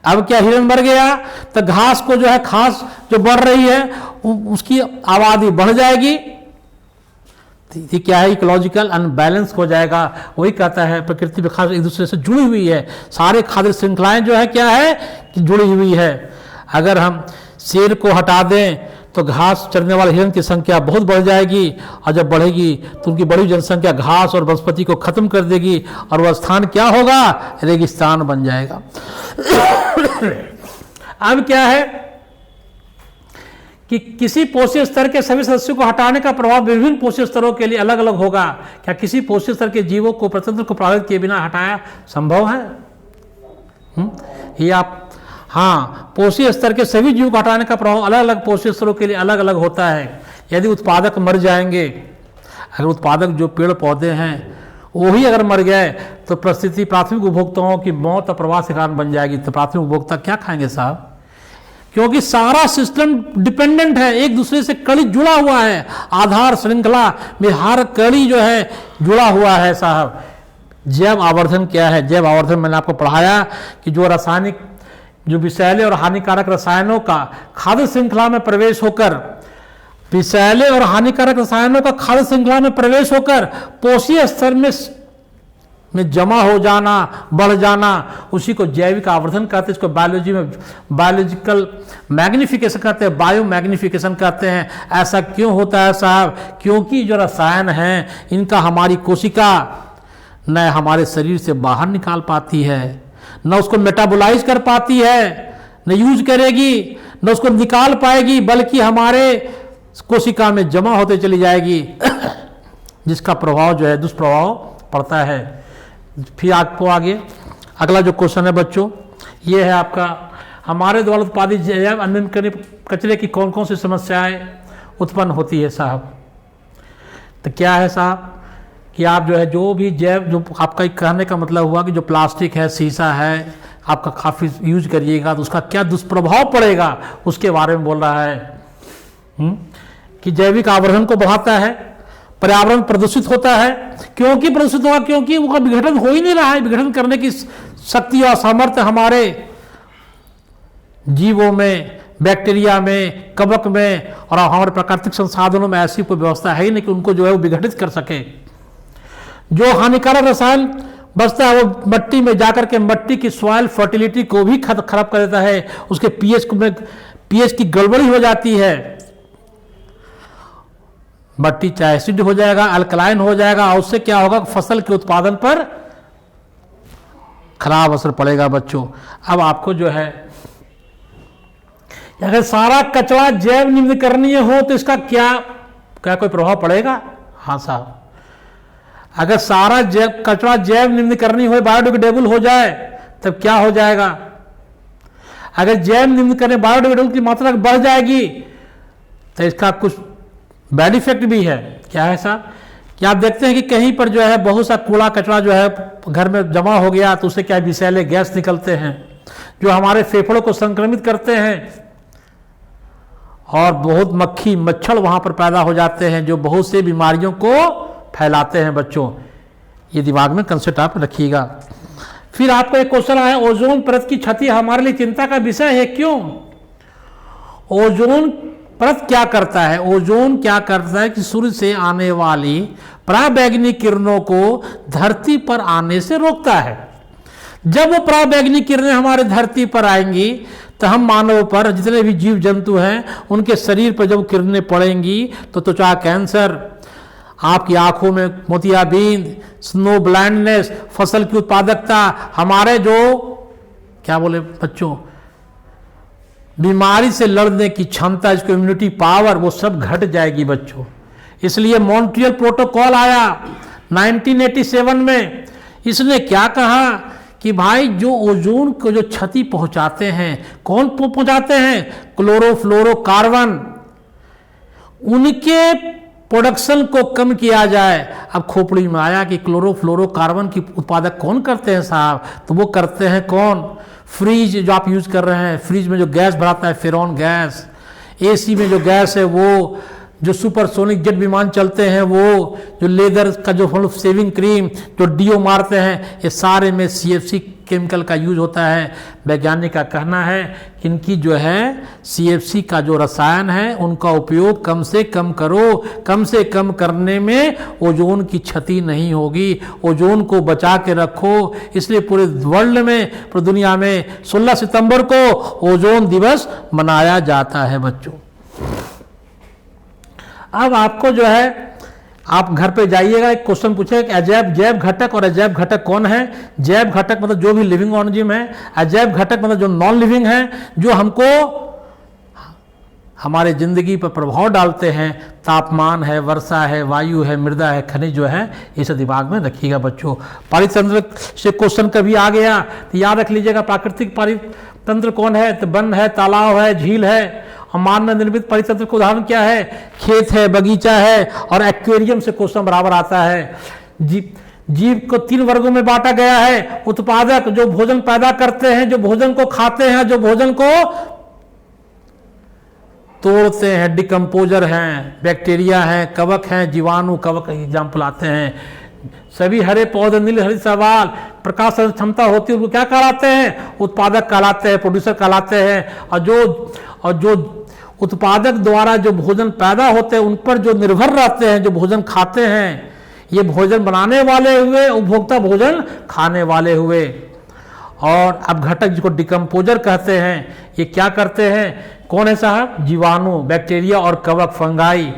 अब क्या, हिरन मर गया तो घास को जो है, घास जो बढ़ रही है उसकी आबादी बढ़ जाएगी, ये क्या है, इकोलॉजिकल अनबैलेंस हो जाएगा। वही कहता है प्रकृति विकास एक दूसरे से जुड़ी हुई है, सारे खाद्य श्रृंखलाएं जो है क्या है कि जुड़ी हुई है। अगर हम शेर को हटा दें तो घास चरने वाले हिरन की संख्या बहुत बढ़ जाएगी, और जब बढ़ेगी तो उनकी बड़ी जनसंख्या घास और वनस्पति को खत्म कर देगी, और वह स्थान क्या होगा, रेगिस्तान बन जाएगा। अब क्या है कि किसी पोषी स्तर के सभी सदस्यों को हटाने का प्रभाव विभिन्न पोषी स्तरों के लिए अलग अलग होगा। क्या किसी पोषी स्तर के जीवों को प्रतंत्र को प्रभावित किए बिना हटाया संभव है? ये आप, हाँ, पोषी स्तर के सभी जीवों को हटाने का प्रभाव अलग अलग पोषी स्तरों के लिए अलग अलग होता है। यदि उत्पादक मर जाएंगे, अगर उत्पादक जो पेड़ पौधे हैं वही अगर मर गए तो परिस्थिति प्राथमिक उपभोक्ताओं की मौत और प्रवाह के कारण बन जाएगी। तो प्राथमिक उपभोक्ता क्या खाएंगे साहब, क्योंकि सारा सिस्टम डिपेंडेंट है, एक दूसरे से कड़ी जुड़ा हुआ है। आधार श्रृंखला में हर कड़ी जो है जुड़ा हुआ है साहब। जैव आवर्धन क्या है? जैव आवर्धन मैंने आपको पढ़ाया कि जो रासायनिक, जो विषैले और हानिकारक रसायनों का खाद्य श्रृंखला में प्रवेश होकर, विषैले और हानिकारक रसायनों का खाद्य श्रृंखला में प्रवेश होकर पोषी स्तर में जमा हो जाना, बढ़ जाना, उसी को जैविक आवर्धन कहते हैं। इसको बायोलॉजी में बायोलॉजिकल मैग्निफिकेशन कहते हैं, बायो मैग्निफिकेशन कहते हैं। ऐसा क्यों होता है साहब? क्योंकि जो रसायन हैं इनका हमारी कोशिका न हमारे शरीर से बाहर निकाल पाती है, न उसको मेटाबोलाइज कर पाती है, न यूज करेगी, न उसको निकाल पाएगी, बल्कि हमारे कोशिका में जमा होते चली जाएगी, जिसका प्रभाव जो है दुष्प्रभाव पड़ता है। फिर आपको आगे अगला जो क्वेश्चन है बच्चों, ये है आपका, हमारे द्वारा उत्पादित जैव अनिर्णीय कचरे की कौन कौन सी समस्याएं उत्पन्न होती है साहब? तो क्या है साहब कि आप जो है जो भी जैव, जो आपका कहने का मतलब हुआ कि जो प्लास्टिक है, शीशा है, आपका काफ़ी यूज करिएगा तो उसका क्या दुष्प्रभाव पड़ेगा उसके बारे में बोल रहा है। कि जैविक आवर्धन को बढ़ाता है, पर्यावरण प्रदूषित होता है। क्योंकि प्रदूषित होगा? क्योंकि उनका विघटन हो ही नहीं रहा है। विघटन करने की शक्ति और सामर्थ्य हमारे जीवों में, बैक्टीरिया में, कवक में और हमारे प्राकृतिक संसाधनों में ऐसी कोई व्यवस्था है ही नहीं कि उनको जो है वो विघटित कर सके। जो हानिकारक रसायन बचता है वो मट्टी में जाकर के मट्टी की सॉइल फर्टिलिटी को भी खराब कर देता है। उसके पीएच की गड़बड़ी हो जाती है। मट्टी चाहे एसिड हो जाएगा, अल्कलाइन हो जाएगा, और उससे क्या होगा, फसल के उत्पादन पर खराब असर पड़ेगा बच्चों। अब आपको जो है अगर सारा कचरा जैव निम्नकरणीय हो तो इसका क्या कोई प्रभाव पड़ेगा? हाँ साहब, अगर सारा कचरा जैव निम्नकरणीय हो, बायोडिग्रेडेबल हो जाए तब क्या हो जाएगा? अगर जैव निम्नकरणीय बायोडिग्रेडेबल की मात्रा बढ़ जाएगी तो इसका कुछ बैड इफेक्ट भी है। क्या है साहब? क्या आप देखते हैं कि कहीं पर जो है बहुत सा कूड़ा कचरा जो है घर में जमा हो गया तो उससे क्या विषैले गैस निकलते हैं जो हमारे फेफड़ों को संक्रमित करते हैं, और बहुत मक्खी मच्छर वहां पर पैदा हो जाते हैं जो बहुत से बीमारियों को फैलाते हैं बच्चों। ये दिमाग में कंसेप्ट आप रखिएगा। फिर आपको एक क्वेश्चन आया, ओजोन परत की क्षति हमारे लिए चिंता का विषय है, क्यों? ओजोन परत क्या करता है? ओजोन क्या करता है कि सूर्य से आने वाली पराबैंगनी किरणों को धरती पर आने से रोकता है। जब वो पराबैंगनी किरणें हमारे धरती पर आएंगी तो हम मानव पर, जितने भी जीव जंतु हैं, उनके शरीर पर जब किरणें पड़ेंगी तो त्वचा कैंसर, आपकी आंखों में मोतियाबिंद, स्नो ब्लाइंडनेस, फसल की उत्पादकता, हमारे जो क्या बोले बच्चों, बीमारी से लड़ने की क्षमता, इसको इम्यूनिटी पावर, वो सब घट जाएगी बच्चों। इसलिए मॉन्ट्रियल प्रोटोकॉल आया 1987 में। इसने क्या कहा कि भाई जो ओजोन को जो क्षति पहुंचाते हैं, कौन पहुंचाते हैं? क्लोरोफ्लोरोकार्बन, उनके प्रोडक्शन को कम किया जाए। अब खोपड़ी में आया कि क्लोरोफ्लोरोकार्बन की उत्पादक कौन करते हैं साहब? तो वो करते हैं कौन? फ्रिज जो आप यूज कर रहे हैं, फ्रिज में जो गैस भराता है फेरॉन गैस, एसी में जो गैस है वो, जो सुपरसोनिक जेट विमान चलते हैं वो, जो लेदर का जो हम लोग सेविंग क्रीम, जो डीओ मारते हैं, ये सारे में सीएफसी केमिकल का यूज होता है। वैज्ञानिक का कहना है कि इनकी जो है सीएफसी का जो रसायन है उनका उपयोग कम से कम करो। कम से कम करने में ओजोन की क्षति नहीं होगी, ओजोन को बचा के रखो। इसलिए पूरे वर्ल्ड में, पूरी दुनिया में 16 सितंबर को ओजोन दिवस मनाया जाता है बच्चों। अब आपको जो है, आप घर पे जाइएगा, एक क्वेश्चन पूछेगा कि जैव घटक और अजैव घटक कौन है? जैव घटक मतलब जो भी लिविंग ऑर्गेनिज्म है, अजैव घटक मतलब जो नॉन लिविंग है, जो हमको हमारे जिंदगी पर प्रभाव डालते हैं। तापमान है, वर्षा है, वायु है, मृदा है, खनिज जो है, इसे दिमाग में रखिएगा बच्चों। पारितंत्र से क्वेश्चन कभी आ गया तो याद रख लीजिएगा, प्राकृतिक पारितंत्र कौन है? तो वन है, तालाब है, झील है। और मानव निर्मित परितंत्र का उदाहरण क्या है? खेत है, बगीचा है, और एक्वेरियम से क्वेश्चन बराबर आता है। जीव को 3 वर्गों में बांटा गया है। उत्पादक जो भोजन पैदा करते हैं, जो भोजन को खाते हैं, जो भोजन को तोड़ते हैं, डिकम्पोजर हैं, बैक्टीरिया हैं, कवक हैं, जीवाणु कवक एग्जाम्पल आते हैं। सभी हरे पौधे, नील हरित सवाल, प्रकाश क्षमता होती है, उनको क्या कहलाते हैं? उत्पादक कहलाते हैं, प्रोड्यूसर कहलाते हैं। और जो उत्पादक द्वारा जो भोजन पैदा होते हैं उन पर जो निर्भर रहते हैं, जो भोजन खाते हैं, ये भोजन बनाने वाले हुए, उपभोक्ता भोजन खाने वाले हुए। और अब घटक जिसको डिकम्पोजर कहते हैं, ये क्या करते हैं? कौन है साहब? जीवाणु, बैक्टीरिया और कवक, फंगाई।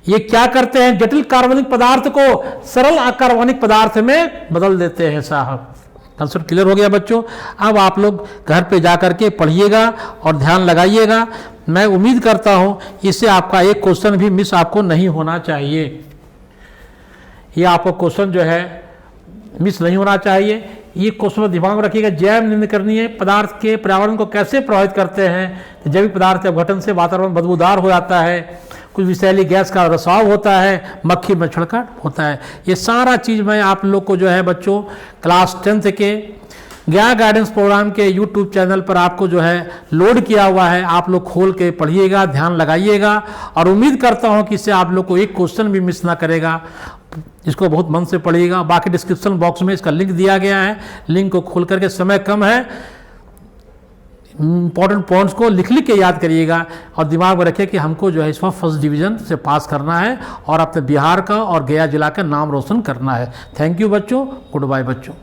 ये क्या करते हैं? जटिल कार्बनिक पदार्थ को सरल अकार्बनिक पदार्थ में बदल देते हैं साहब। कंसेप्ट क्लियर हो गया बच्चों? अब आप लोग घर पे जाकर के पढ़िएगा और ध्यान लगाइएगा। मैं उम्मीद करता हूं इससे आपका एक क्वेश्चन भी मिस आपको नहीं होना चाहिए। ये आपको क्वेश्चन जो है मिस नहीं होना चाहिए। ये क्वेश्चन दिमाग में रखिएगा। जैव निम्नकरणीय पदार्थ के पर्यावरण को कैसे प्रभावित करते हैं? तो जैविक पदार्थ के अपघटन से वातावरण बदबूदार हो जाता है, कुछ विषैली गैस का रिसाव होता है, मक्खी मच्छर का होता है। ये सारा चीज़ मैं आप लोग को जो है बच्चों क्लास 10th के ज्ञान गाइडेंस प्रोग्राम के यूट्यूब चैनल पर आपको जो है लोड किया हुआ है। आप लोग खोल के पढ़िएगा, ध्यान लगाइएगा, और उम्मीद करता हूँ कि इससे आप लोग को एक क्वेश्चन भी मिस ना करेगा। इसको बहुत मन से पढ़िएगा। बाकी डिस्क्रिप्शन बॉक्स में इसका लिंक दिया गया है, लिंक को खोल करके, समय कम है, इंपॉर्टेंट पॉइंट्स को लिख के याद करिएगा और दिमाग में रखिए कि हमको जो है इसमें फर्स्ट डिवीजन से पास करना है और अपने बिहार का और गया जिला का नाम रोशन करना है। थैंक यू बच्चों, गुड बाय बच्चों।